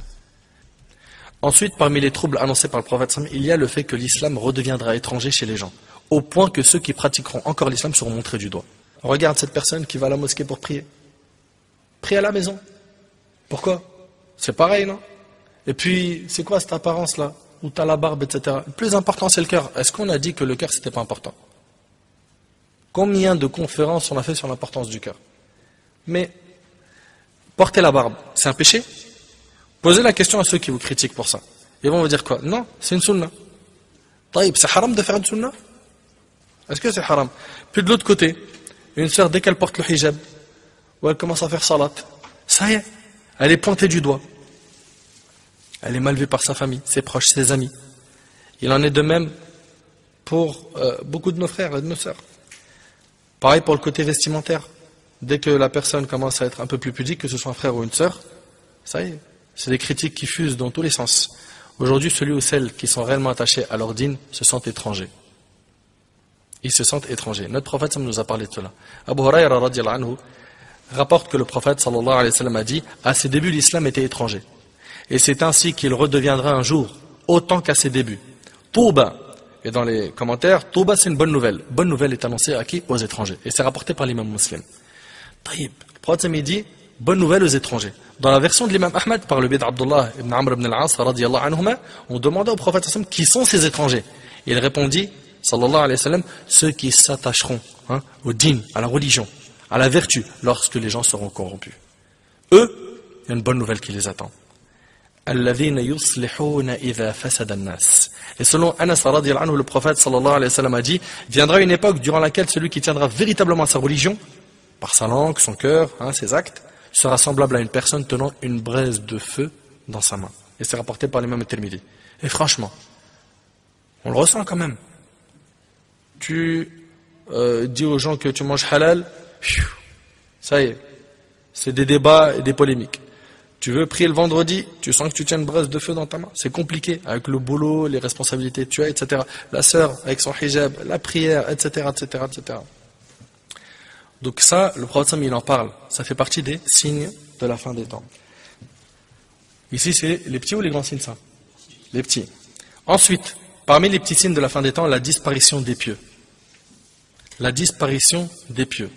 Ensuite, parmi les troubles annoncés par le prophète sallam, il y a le fait que l'islam redeviendra étranger chez les gens, au point que ceux qui pratiqueront encore l'islam seront montrés du doigt. Regarde cette personne qui va à la mosquée pour prier. Prie à la maison. Pourquoi? C'est pareil, non? Et puis, c'est quoi cette apparence-là? Où tu as la barbe, etc. Le plus important, c'est le cœur. Est-ce qu'on a dit que le cœur, c'était pas important? Combien de conférences on a fait sur l'importance du cœur? Mais, porter la barbe, c'est un péché? Posez la question à ceux qui vous critiquent pour ça. Ils vont vous dire quoi? Non, c'est une sunna. Taïb, c'est haram de faire une sunna? Est-ce que c'est haram? Puis de l'autre côté, une sœur, dès qu'elle porte le hijab, ou elle commence à faire salat, ça y est, elle est pointée du doigt. Elle est mal vue par sa famille, ses proches, ses amis. Il en est de même pour beaucoup de nos frères et de nos sœurs. Pareil pour le côté vestimentaire. Dès que la personne commence à être un peu plus pudique, que ce soit un frère ou une sœur, ça y est, c'est des critiques qui fusent dans tous les sens. Aujourd'hui, celui ou celles qui sont réellement attachés à leur dîn se sentent étrangers. Ils se sentent étrangers. Notre prophète nous a parlé de cela. Abu Hurayra radiyallahu anhu rapporte que le prophète sallallahu alayhi wa sallam a dit à ses débuts l'islam était étranger. Et c'est ainsi qu'il redeviendra un jour autant qu'à ses débuts. Touba. Et dans les commentaires, Touba c'est une bonne nouvelle. Bonne nouvelle est annoncée à qui? Aux étrangers. Et c'est rapporté par l'imam muslim. Taïb. Le prophète dit bonne nouvelle aux étrangers. Dans la version de l'imam Ahmed, par le biais d'Abdullah ibn Amr ibn al-As radiyallahu anhuma, on demandait au prophète sallallahu alayhi wa sallam qui sont ces étrangers. Il répondit sallallahu alayhi wa sallam, ceux qui s'attacheront au din, à la religion, à la vertu, lorsque les gens seront corrompus. Eux, il y a une bonne nouvelle qui les attend. Et selon Anas radiyallahu anhu, le prophète sallallahu alayhi wa sallam a dit, viendra une époque durant laquelle celui qui tiendra véritablement à sa religion, par sa langue, son cœur, ses actes, sera semblable à une personne tenant une braise de feu dans sa main. Et c'est rapporté par l'imam Tirmidhi. Et franchement, on le ressent quand même. Tu dis aux gens que tu manges halal, ça y est, c'est des débats et des polémiques. Tu veux prier le vendredi, tu sens que tu tiens une braise de feu dans ta main. C'est compliqué, avec le boulot, les responsabilités que tu as, etc. La sœur, avec son hijab, la prière, etc., etc., etc. Donc ça, le prophète il en parle. Ça fait partie des signes de la fin des temps. Ici, c'est les petits ou les grands signes, ça? Les petits. Ensuite, parmi les petits signes de la fin des temps, la disparition des pieux. La disparition des pieux.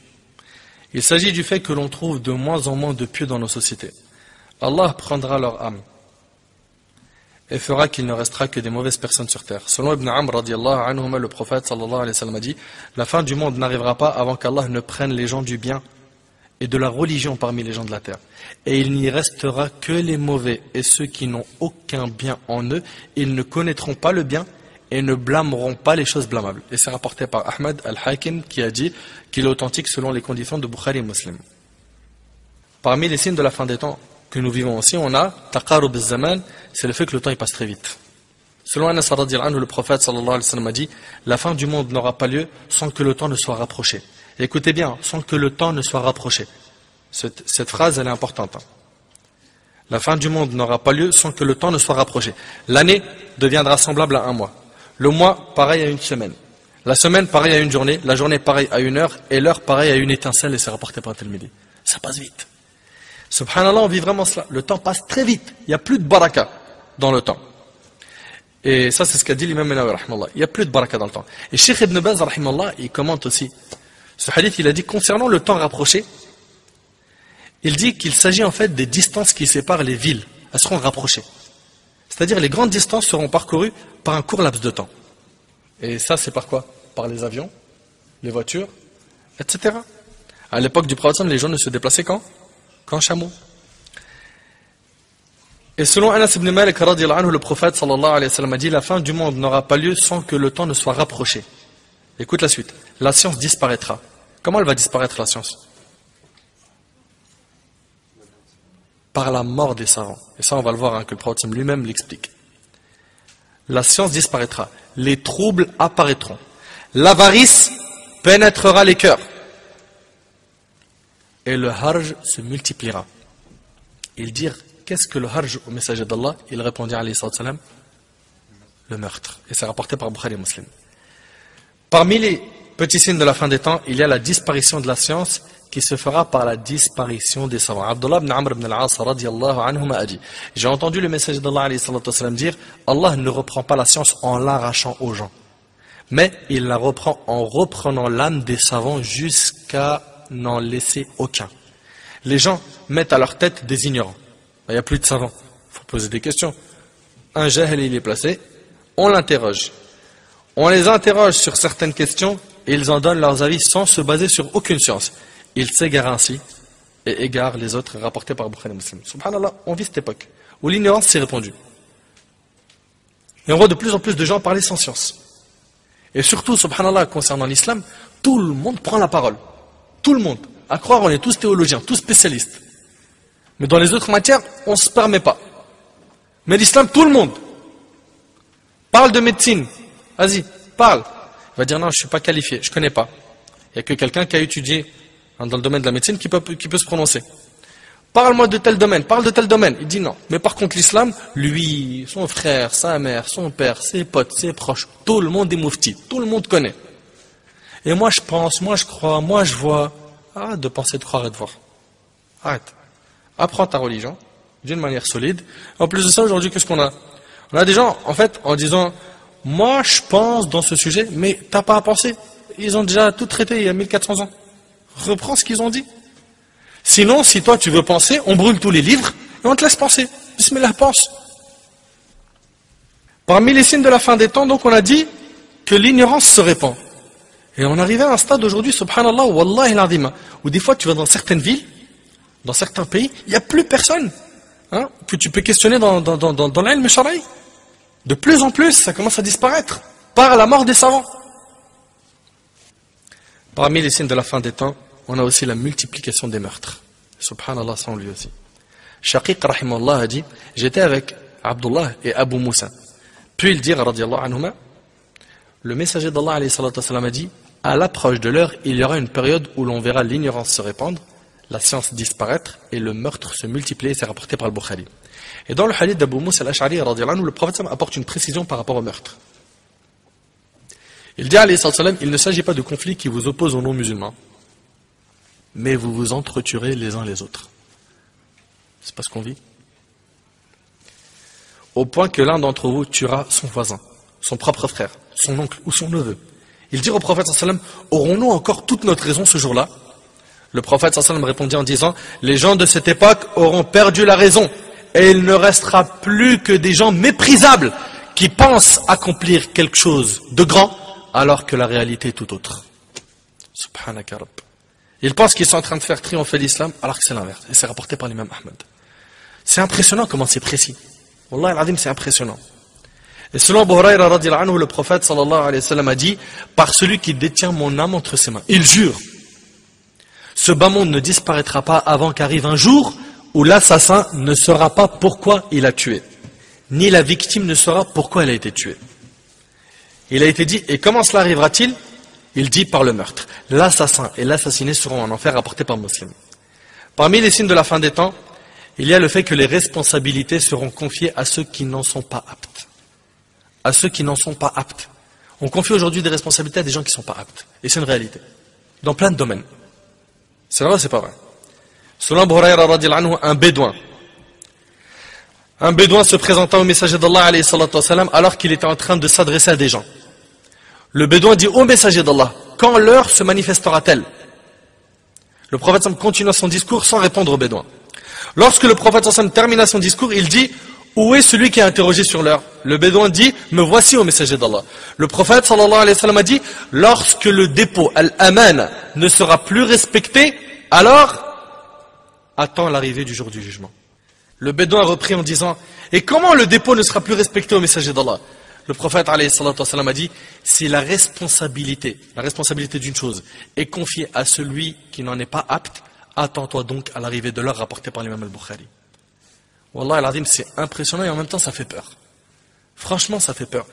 Il s'agit du fait que l'on trouve de moins en moins de pieux dans nos sociétés. Allah prendra leur âme et fera qu'il ne restera que des mauvaises personnes sur terre. Selon Ibn Amr radiyallahu anhuma, le prophète sallallahu alayhi wa sallam a dit, la fin du monde n'arrivera pas avant qu'Allah ne prenne les gens du bien et de la religion parmi les gens de la terre. Et il n'y restera que les mauvais et ceux qui n'ont aucun bien en eux. Ils ne connaîtront pas le bien et ne blâmeront pas les choses blâmables. Et c'est rapporté par Ahmad al-Hakim qui a dit qu'il est authentique selon les conditions de Bukhari et Muslim. Parmi les signes de la fin des temps que nous vivons aussi, on a taqarub al-zaman, c'est le fait que le temps il passe très vite. Selon Anas radiyallahu anhu, le prophète sallallahu alayhi wa sallam a dit, la fin du monde n'aura pas lieu sans que le temps ne soit rapproché. Et écoutez bien, sans que le temps ne soit rapproché. Cette phrase, elle est importante. La fin du monde n'aura pas lieu sans que le temps ne soit rapproché. L'année deviendra semblable à un mois. Le mois, pareil à une semaine. La semaine, pareil à une journée. La journée, pareil à une heure. Et l'heure, pareil à une étincelle. Et c'est rapporté par Tirmidhi. Ça passe vite. Subhanallah, on vit vraiment cela. Le temps passe très vite. Il n'y a plus de baraka dans le temps. Et ça, c'est ce qu'a dit l'imam Nawawi, rahimahullah. Il n'y a plus de baraka dans le temps. Et Cheikh Ibn Baz, rahimahullah, il commente aussi. Ce hadith, il a dit, concernant le temps rapproché, il dit qu'il s'agit en fait des distances qui séparent les villes. Elles seront rapprochées. C'est-à-dire, les grandes distances seront parcourues par un court laps de temps. Et ça, c'est par quoi? Par les avions, les voitures, etc. À l'époque du prophète, les gens ne se déplaçaient qu'en chameau. Et selon Anas ibn Malik radiyallahu anhu, le prophète sallallahu alayhi wa sallam a dit, la fin du monde n'aura pas lieu sans que le temps ne soit rapproché. Écoute la suite. La science disparaîtra. Comment elle va disparaître, la science? Par la mort des savants. Et ça, on va le voir, que le prophète lui-même l'explique. La science disparaîtra. Les troubles apparaîtront. L'avarice pénétrera les cœurs. Et le harj se multipliera. Ils dirent, qu'est-ce que le harj au messager d'Allah? Il répondit alayhi salam, le meurtre. Et c'est rapporté par Bukhari et Muslim. Parmi les petits signes de la fin des temps, il y a la disparition de la science qui se fera par la disparition des savants. Abdullah ibn Amr ibn al-As radiyallahu anhuma a dit, j'ai entendu le messager d'Allah alayhi salam dire, Allah ne reprend pas la science en l'arrachant aux gens, mais il la reprend en reprenant l'âme des savants jusqu'à n'en laisser aucun. Les gens mettent à leur tête des ignorants. Il n'y a plus de savants. Il faut poser des questions. Un jahil, il est placé, on l'interroge. On les interroge sur certaines questions et ils en donnent leurs avis sans se baser sur aucune science. Ils s'égarent ainsi et égarent les autres, rapportés par Bukhari et Muslim. Subhanallah, on vit cette époque où l'ignorance s'est répandue. Et on voit de plus en plus de gens parler sans science. Et surtout, subhanallah, concernant l'islam, tout le monde prend la parole. Tout le monde. À croire, on est tous théologiens, tous spécialistes. Mais dans les autres matières, on ne se permet pas. Mais l'islam, tout le monde parle de médecine. Vas-y, parle. Il va dire non, je ne suis pas qualifié, je ne connais pas. Il n'y a que quelqu'un qui a étudié dans le domaine de la médecine qui peut se prononcer. Parle-moi de tel domaine, parle de tel domaine. Il dit non. Mais par contre, l'islam, lui, son frère, sa mère, son père, ses potes, ses proches, tout le monde est moufti, tout le monde connaît. Et moi je pense, moi je crois, moi je vois. Arrête de penser, de croire et de voir. Arrête. Apprends ta religion d'une manière solide. En plus de ça, aujourd'hui, qu'est-ce qu'on a? On a des gens, en fait, en disant, moi je pense dans ce sujet, mais t'as pas à penser. Ils ont déjà tout traité il y a 1400 ans. Reprends ce qu'ils ont dit. Sinon, si toi tu veux penser, on brûle tous les livres et on te laisse penser. Bismillah, pense. Parmi les signes de la fin des temps, donc on a dit que l'ignorance se répand. Et on arrivait à un stade aujourd'hui, subhanallah, wallahi l'azim, où des fois tu vas dans certaines villes, dans certains pays, il n'y a plus personne que tu peux questionner dans l'ilm shara'i. De plus en plus, ça commence à disparaître par la mort des savants. Parmi les signes de la fin des temps, on a aussi la multiplication des meurtres. Subhanallah, sans lui aussi. Shaqiq rahimahullah a dit, j'étais avec Abdullah et Abu Moussa. Puis il dit, radiyallahu anhuma, le messager d'Allah alayhi salatu wassalam a dit, à l'approche de l'heure, il y aura une période où l'on verra l'ignorance se répandre, la science disparaître et le meurtre se multiplier, c'est rapporté par le Bukhari. Et dans le hadith d'Abu Moussa al-Ash'ari, radiyallahu anhu, le prophète apporte une précision par rapport au meurtre. Il dit alayhi salatu wassalam, il ne s'agit pas de conflits qui vous opposent aux non-musulmans, mais vous vous entretuerez les uns les autres. C'est pas ce qu'on vit. Au point que l'un d'entre vous tuera son voisin, son propre frère, son oncle ou son neveu. Il dit au prophète sallam, aurons-nous encore toute notre raison ce jour-là? Le prophète sallam répondit en disant, les gens de cette époque auront perdu la raison et il ne restera plus que des gens méprisables qui pensent accomplir quelque chose de grand alors que la réalité est tout autre. Subhanaka Rabb. Ils pensent qu'ils sont en train de faire triompher l'islam alors que c'est l'inverse. Et c'est rapporté par l'imam Ahmed. C'est impressionnant comment c'est précis. Wallah al-Azim, c'est impressionnant. Et selon Abu Hurayra radiyallahu anhu, le prophète sallallahu alayhi wa sallam a dit, par celui qui détient mon âme entre ses mains, il jure, ce bas monde ne disparaîtra pas avant qu'arrive un jour où l'assassin ne saura pas pourquoi il a tué, ni la victime ne saura pourquoi elle a été tuée. Il a été dit, et comment cela arrivera-t-il? Il dit par le meurtre. L'assassin et l'assassiné seront en enfer, rapporté par Muslim. Parmi les signes de la fin des temps, il y a le fait que les responsabilités seront confiées à ceux qui n'en sont pas aptes. À ceux qui n'en sont pas aptes. On confie aujourd'hui des responsabilités à des gens qui ne sont pas aptes. Et c'est une réalité. Dans plein de domaines. C'est vrai ou c'est pas vrai? Selon Abu Hurayra radiyallahu anhu, un bédouin se présenta au messager d'Allah alayhi salatu wassalam, alors qu'il était en train de s'adresser à des gens. Le bédouin dit au messager d'Allah, quand l'heure se manifestera-t-elle? Le prophète continua son discours sans répondre au bédouin. Lorsque le prophète termina son discours, il dit, où est celui qui a interrogé sur l'heure? Le bédouin dit, me voici au messager d'Allah. Le prophète sallallahu alayhi wa sallam a dit, lorsque le dépôt, al-aman, ne sera plus respecté, alors attends l'arrivée du jour du jugement. Le bédouin reprit en disant, et comment le dépôt ne sera plus respecté au messager d'Allah? Le prophète alayhi salatu wa sallam a dit, si la responsabilité d'une chose est confiée à celui qui n'en est pas apte, attends-toi donc à l'arrivée de l'heure rapportée par l'imam al-Bukhari. Wallah al-Azim, c'est impressionnant et en même temps ça fait peur. Franchement, ça fait peur.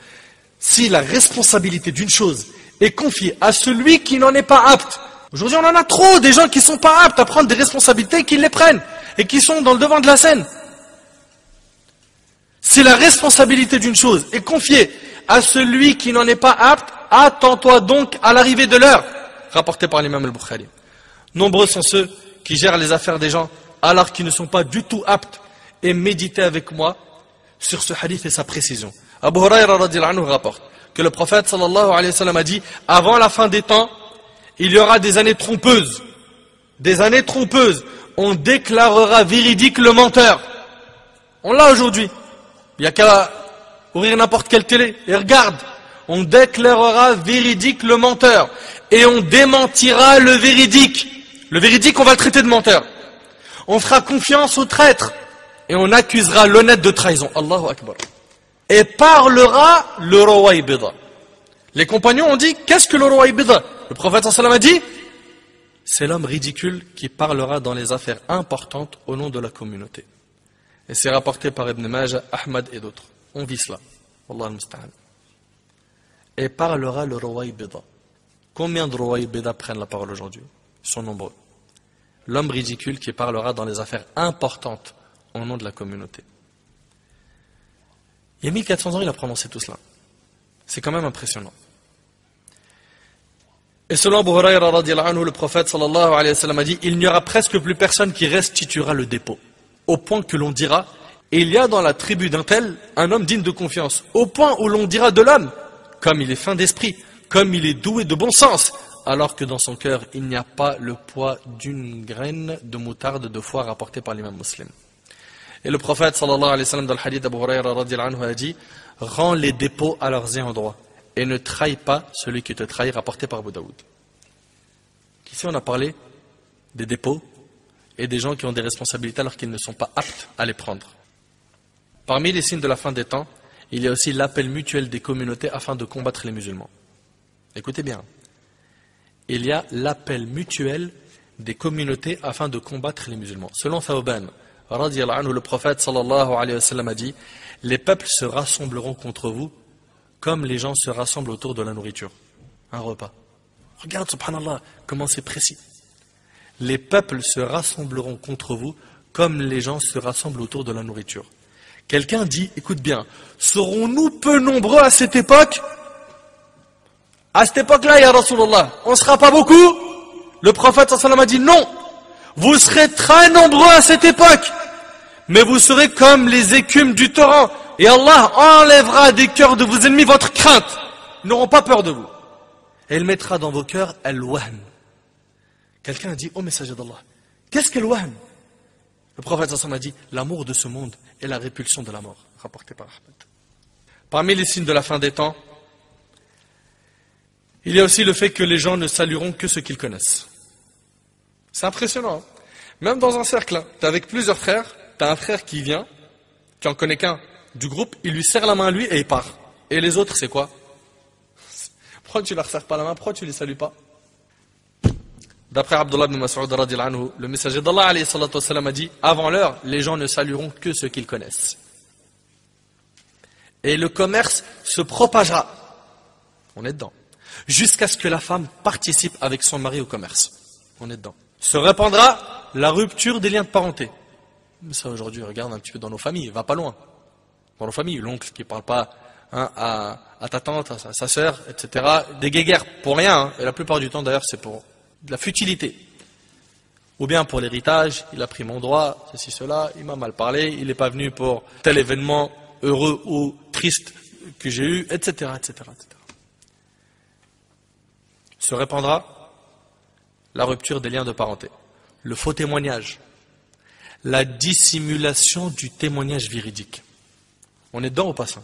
Si la responsabilité d'une chose est confiée à celui qui n'en est pas apte, aujourd'hui on en a trop, des gens qui ne sont pas aptes à prendre des responsabilités et qui les prennent, et qui sont dans le devant de la scène. Si la responsabilité d'une chose est confiée à celui qui n'en est pas apte, attends-toi donc à l'arrivée de l'heure, rapporté par l'imam al-Bukhari. Nombreux sont ceux qui gèrent les affaires des gens alors qu'ils ne sont pas du tout aptes, et méditez avec moi sur ce hadith et sa précision. Abu Hurayra radiyallahu anhu rapporte que le prophète sallallahu alayhi wa sallam a dit, avant la fin des temps, il y aura des années trompeuses. Des années trompeuses. On déclarera véridique le menteur. On l'a aujourd'hui. Il n'y a qu'à ouvrir n'importe quelle télé et regarde. On déclarera véridique le menteur. Et on démentira le véridique. Le véridique, on va le traiter de menteur. On fera confiance au traître. Et on accusera l'honnête de trahison. Allahu Akbar. Et parlera le Rawaybida. Les compagnons ont dit, qu'est-ce que le Rawaybida? Le prophète sallallahu alayhi wa sallam a dit, c'est l'homme ridicule qui parlera dans les affaires importantes au nom de la communauté. Et c'est rapporté par Ibn Majah, Ahmad et d'autres. On vit cela. Wallah al-musta'an. Et parlera le Rawaybida. Combien de Rawaybida prennent la parole aujourd'hui? Ils sont nombreux. L'homme ridicule qui parlera dans les affaires importantes au nom de la communauté. Il y a 1400 ans, il a prononcé tout cela. C'est quand même impressionnant. Et selon Abu Hurayra radiallahu anhu, le prophète sallallahu alayhi wa sallam a dit, il n'y aura presque plus personne qui restituera le dépôt. Au point que l'on dira, il y a dans la tribu d'un tel un homme digne de confiance. Au point où l'on dira de l'homme, comme il est fin d'esprit, comme il est doué de bon sens, alors que dans son cœur, il n'y a pas le poids d'une graine de moutarde de foi rapportée par l'imam Muslim. Et le prophète sallallahu alayhi wa sallam dans le hadith d'Abu Hurayra radiallahu anhu a dit, rends les dépôts à leurs ayants droit et ne trahis pas celui qui te trahit, rapporté par Abu Daoud. Ici on a parlé des dépôts et des gens qui ont des responsabilités alors qu'ils ne sont pas aptes à les prendre. Parmi les signes de la fin des temps, il y a aussi l'appel mutuel des communautés afin de combattre les musulmans. Écoutez bien, il y a l'appel mutuel des communautés afin de combattre les musulmans. Selon Thawban, radiallahu anhu, le prophète sallallahu alayhi wa sallam a dit, les peuples se rassembleront contre vous comme les gens se rassemblent autour de la nourriture. Un repas. Regarde, subhanallah, comment c'est précis. Les peuples se rassembleront contre vous comme les gens se rassemblent autour de la nourriture. Quelqu'un dit, écoute bien, serons-nous peu nombreux à cette époque? À cette époque-là, ya Rasulallah, on ne sera pas beaucoup? Le prophète sallallahu alayhi wa sallam a dit non. Vous serez très nombreux à cette époque, mais vous serez comme les écumes du torrent. Et Allah enlèvera des cœurs de vos ennemis votre crainte. Ils n'auront pas peur de vous. Et il mettra dans vos cœurs al-wahn. Quelqu'un a dit, oh messager d'Allah, qu'est-ce qu'est le wahn? Le prophète sallallahu alayhi wa sallam a dit, l'amour de ce monde et la répulsion de la mort. Rapporté par Ahmed. Parmi les signes de la fin des temps, il y a aussi le fait que les gens ne salueront que ceux qu'ils connaissent. C'est impressionnant. Hein? Même dans un cercle, tu es avec plusieurs frères, tu as un frère qui vient, tu en connais qu'un du groupe, il lui serre la main à lui et il part. Et les autres, c'est quoi? Pourquoi tu ne leur serres pas la main? Pourquoi tu ne les salues pas? D'après Abdullah ibn Mas'ud radiyallahu anhu, le messager d'Allah alayhi salatu wassalam a dit, avant l'heure, les gens ne salueront que ceux qu'ils connaissent. Et le commerce se propagera. On est dedans. Jusqu'à ce que la femme participe avec son mari au commerce. On est dedans. Se répandra la rupture des liens de parenté. Mais ça aujourd'hui, regarde un petit peu dans nos familles, va pas loin. Dans nos familles, l'oncle qui ne parle pas à ta tante, à sa sœur, etc. Des guéguerres pour rien, hein. Et la plupart du temps d'ailleurs c'est pour de la futilité. Ou bien pour l'héritage, il a pris mon droit, ceci, cela, il m'a mal parlé, il n'est pas venu pour tel événement heureux ou triste que j'ai eu, etc., etc., etc. Se répandra la rupture des liens de parenté, le faux témoignage, la dissimulation du témoignage véridique. On est dedans ou pas ça?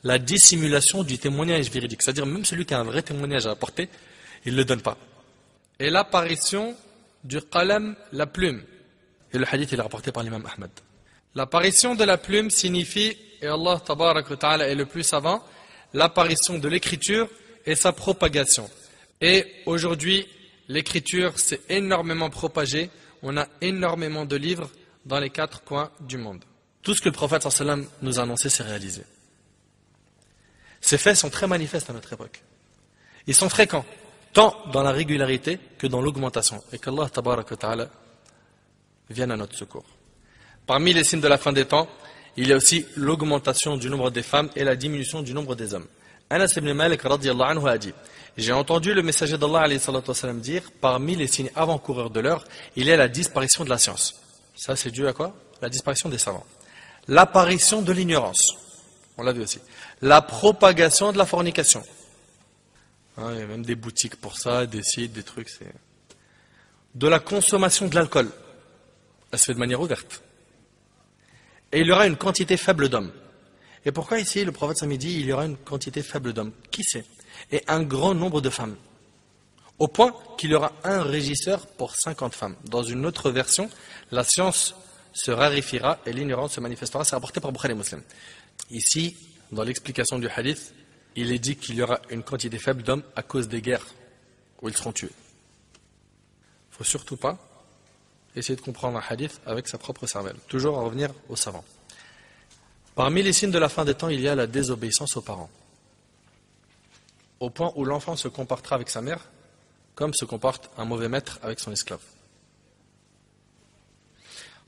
La dissimulation du témoignage véridique, c'est-à-dire même celui qui a un vrai témoignage à apporter, il ne le donne pas. Et l'apparition du qalam, la plume. Et le hadith il est rapporté par l'imam Ahmed. L'apparition de la plume signifie, et Allah tabarak wa ta'ala est le plus savant, l'apparition de l'écriture et sa propagation. Et aujourd'hui, l'écriture s'est énormément propagée. On a énormément de livres dans les 4 coins du monde. Tout ce que le prophète sallallahu alayhi wa sallam nous a annoncé s'est réalisé. Ces faits sont très manifestes à notre époque. Ils sont fréquents, tant dans la régularité que dans l'augmentation. Et qu'Allah tabarak wa ta'ala vienne à notre secours. Parmi les signes de la fin des temps, il y a aussi l'augmentation du nombre des femmes et la diminution du nombre des hommes. Anas ibn Malik radiyallahu anhu a dit, j'ai entendu le messager d'Allah alayhi salatu wassalam dire, parmi les signes avant-coureurs de l'heure, il y a la disparition de la science. Ça c'est dû à quoi? La disparition des savants. L'apparition de l'ignorance. On l'a vu aussi. La propagation de la fornication. Hein, il y a même des boutiques pour ça, des sites, des trucs. De la consommation de l'alcool. Elle se fait de manière ouverte. Et il y aura une quantité faible d'hommes. Et pourquoi ici le prophète Sami dit il y aura une quantité faible d'hommes? Qui sait? Et un grand nombre de femmes. Au point qu'il y aura un régisseur pour 50 femmes. Dans une autre version, la science se raréfiera et l'ignorance se manifestera. C'est rapporté par Bukhari et Muslim. Ici, dans l'explication du hadith, il est dit qu'il y aura une quantité faible d'hommes à cause des guerres où ils seront tués. Il ne faut surtout pas essayer de comprendre un hadith avec sa propre cervelle. Toujours à revenir aux savants. Parmi les signes de la fin des temps, il y a la désobéissance aux parents. Au point où l'enfant se comportera avec sa mère comme se comporte un mauvais maître avec son esclave.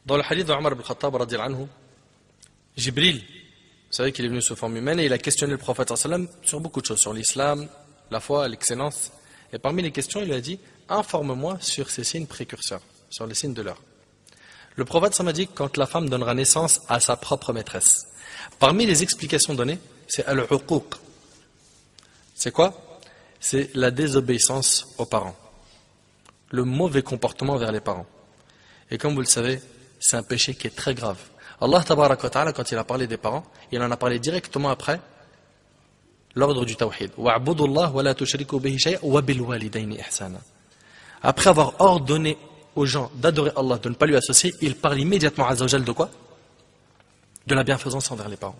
Dans le hadith d'Omar ibn Khattab, Jibril, vous savez qu'il est venu sous forme humaine et il a questionné le prophète sallam sur beaucoup de choses, sur l'islam, la foi, l'excellence Et parmi les questions, il lui a dit, informe-moi sur ces signes précurseurs, sur les signes de l'heure. Le prophète m'a dit, quand la femme donnera naissance à sa propre maîtresse. Parmi les explications données, c'est al-uquq. C'est quoi? C'est la désobéissance aux parents. Le mauvais comportement vers les parents. Et comme vous le savez, c'est un péché qui est très grave. Allah tabaraka wa ta'ala, quand il a parlé des parents, il en a parlé directement après l'ordre du tawhid. Après avoir ordonné aux gens d'adorer Allah, de ne pas lui associer, il parle immédiatement à Azzawajal de quoi? De la bienfaisance envers les parents.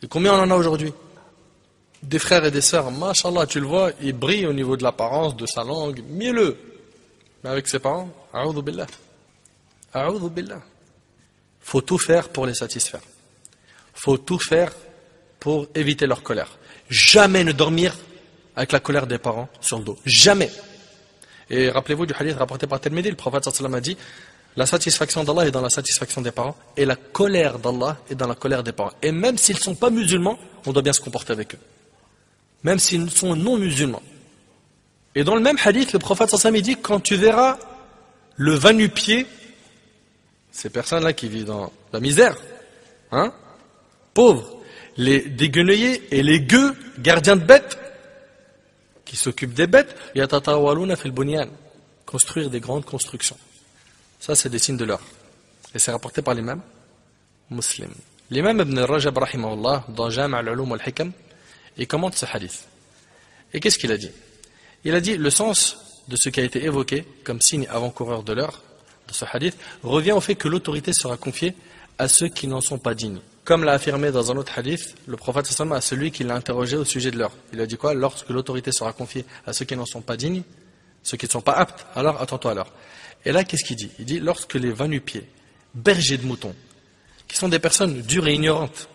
Et combien on en a aujourd'hui? Des frères et des sœurs, mashallah, tu le vois, il brille au niveau de l'apparence, de sa langue, mielleux. Mais avec ses parents, a'udhu billah. A'udhu billah. Faut tout faire pour les satisfaire. Faut tout faire pour éviter leur colère. Jamais ne dormir avec la colère des parents sur le dos. Jamais. Et rappelez-vous du hadith rapporté par Tirmidhi, le prophète sallallahu alayhi wa sallam a dit, la satisfaction d'Allah est dans la satisfaction des parents, et la colère d'Allah est dans la colère des parents. Et même s'ils ne sont pas musulmans, on doit bien se comporter avec eux. Même s'ils sont non musulmans. Et dans le même hadith, le prophète sallallahu alayhi wa sallam dit, quand tu verras le va-nu-pied, ces personnes-là qui vivent dans la misère, hein, pauvres, les dégueneuillés et les gueux, gardiens de bêtes, qui s'occupent des bêtes, yatatawaluna fil bunyan, construire des grandes constructions. Ça, c'est des signes de l'heure. Et c'est rapporté par l'imam Muslim. L'imam Ibn Rajab, rahimahullah, dans Jam' al-Ulum wal-Hikam, il commente ce hadith. Et qu'est-ce qu'il a dit? Il a dit, le sens de ce qui a été évoqué comme signe avant-coureur de l'heure, de ce hadith, revient au fait que l'autorité sera confiée à ceux qui n'en sont pas dignes. Comme l'a affirmé dans un autre hadith, le prophète sallallahu alayhi wa sallam, à celui qui l'a interrogé au sujet de l'heure. Il a dit quoi? Lorsque l'autorité sera confiée à ceux qui n'en sont pas dignes, ceux qui ne sont pas aptes, alors attends-toi à l'heure. Et là, qu'est-ce qu'il dit? Il dit, lorsque les va-nu-pieds, bergers de moutons, qui sont des personnes dures et ignorantes,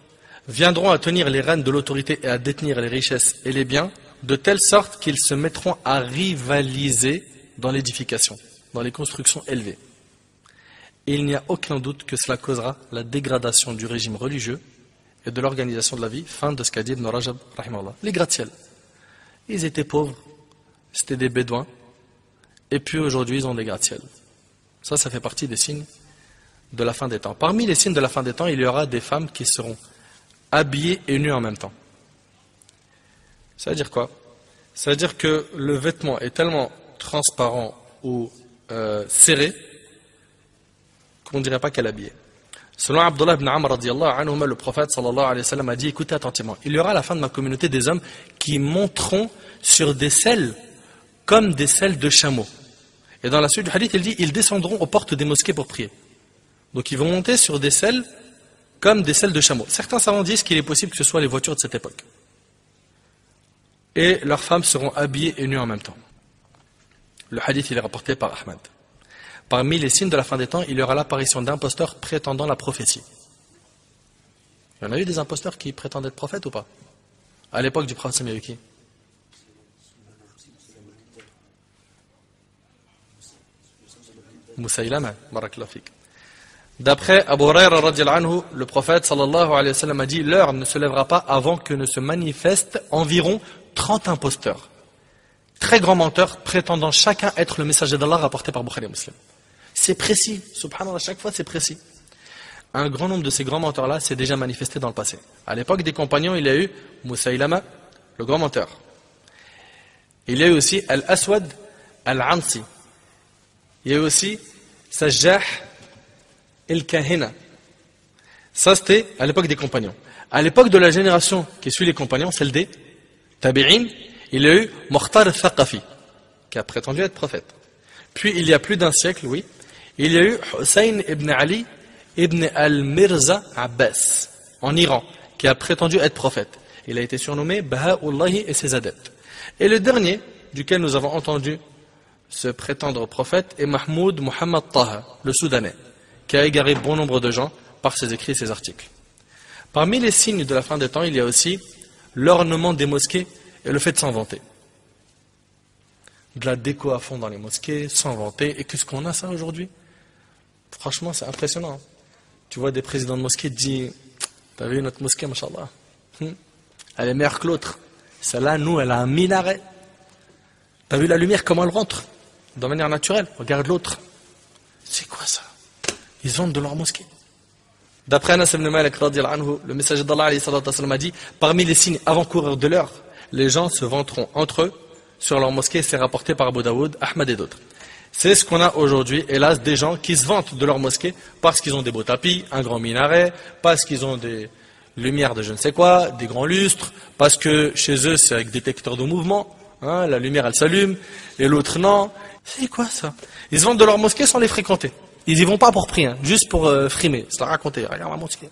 viendront à tenir les rênes de l'autorité et à détenir les richesses et les biens, de telle sorte qu'ils se mettront à rivaliser dans l'édification, dans les constructions élevées. Et il n'y a aucun doute que cela causera la dégradation du régime religieux et de l'organisation de la vie. Fin de ce qu'a dit Ibn Rajab, rahimahullah. Les gratte-ciel. Ils étaient pauvres, c'était des bédouins, et puis aujourd'hui ils ont des gratte-ciel. Ça fait partie des signes de la fin des temps. Parmi les signes de la fin des temps, il y aura des femmes qui seront habillées et nues en même temps. Ça veut dire quoi? Ça veut dire que le vêtement est tellement transparent ou serré qu'on ne dirait pas qu'elle est habillée. Selon Abdullah ibn Amr radiyallahu anhu, le prophète sallallahu alayhi wa sallam a dit, écoutez attentivement, il y aura à la fin de ma communauté des hommes qui monteront sur des selles comme des selles de chameaux. Et dans la suite du hadith, il dit, ils descendront aux portes des mosquées pour prier. Donc ils vont monter sur des selles comme des selles de chameaux. Certains savants disent qu'il est possible que ce soit les voitures de cette époque. Et leurs femmes seront habillées et nues en même temps. Le hadith il est rapporté par Ahmad. Parmi les signes de la fin des temps, il y aura l'apparition d'imposteurs prétendant la prophétie. Il y en a eu des imposteurs qui prétendent être prophètes ou pas? À l'époque du prophète, il y a eu qui? Moussaïlama, barakallahu fik. D'après Abu Hurayra radiyallahu anhu, le prophète sallallahu alayhi wa sallam a dit, l'heure ne se lèvera pas avant que ne se manifestent environ 30 imposteurs. Très grands menteurs, prétendant chacun être le messager d'Allah rapporté par Bukhari et Muslim. C'est précis, subhanallah, chaque fois c'est précis. Un grand nombre de ces grands menteurs-là s'est déjà manifesté dans le passé. À l'époque des compagnons, il y a eu Moussaïlama, le grand menteur. Il y a eu aussi Al-Aswad Al-Ansi. Il y a eu aussi Sajjah El-Kahina. Ça c'était à l'époque des compagnons. À l'époque de la génération qui suit les compagnons, celle des Tabi'in, il y a eu Mukhtar al-Thaqafi, qui a prétendu être prophète. Puis il y a plus d'un siècle, oui, il y a eu Hussein ibn Ali ibn al-Mirza Abbas, en Iran, qui a prétendu être prophète. Il a été surnommé Baha'ullahi et ses adeptes. Et le dernier, duquel nous avons entendu se prétendre prophète, est Mahmoud Muhammad Taha, le Soudanais, qui a égaré bon nombre de gens par ses écrits et ses articles. Parmi les signes de la fin des temps, il y a aussi l'ornement des mosquées et le fait de s'en vanter. De la déco à fond dans les mosquées, s'en vanter. Et qu'est-ce qu'on a ça aujourd'hui? Franchement, c'est impressionnant. Tu vois des présidents de mosquées qui disent, t'as vu notre mosquée, mashallah, elle est meilleure que l'autre. Celle-là, nous, elle a un minaret. T'as vu la lumière, comment elle rentre? De manière naturelle. Regarde l'autre. C'est quoi ça? Ils vendent de leur mosquée. D'après Anas ibn Malik, le messager d'Allah a dit, parmi les signes avant-coureurs de l'heure, les gens se vanteront entre eux sur leur mosquée. C'est rapporté par Abu Daoud, Ahmad et d'autres. C'est ce qu'on a aujourd'hui, hélas, des gens qui se vantent de leur mosquée parce qu'ils ont des beaux tapis, un grand minaret, parce qu'ils ont des lumières de je ne sais quoi, des grands lustres, parce que chez eux c'est avec détecteur de mouvement, hein, la lumière elle s'allume, et l'autre non. C'est quoi ça? Ils se vantent de leur mosquée sans les fréquenter. Ils y vont pas pour prier, hein, juste pour frimer, se la raconter. Regarde ma mosquée.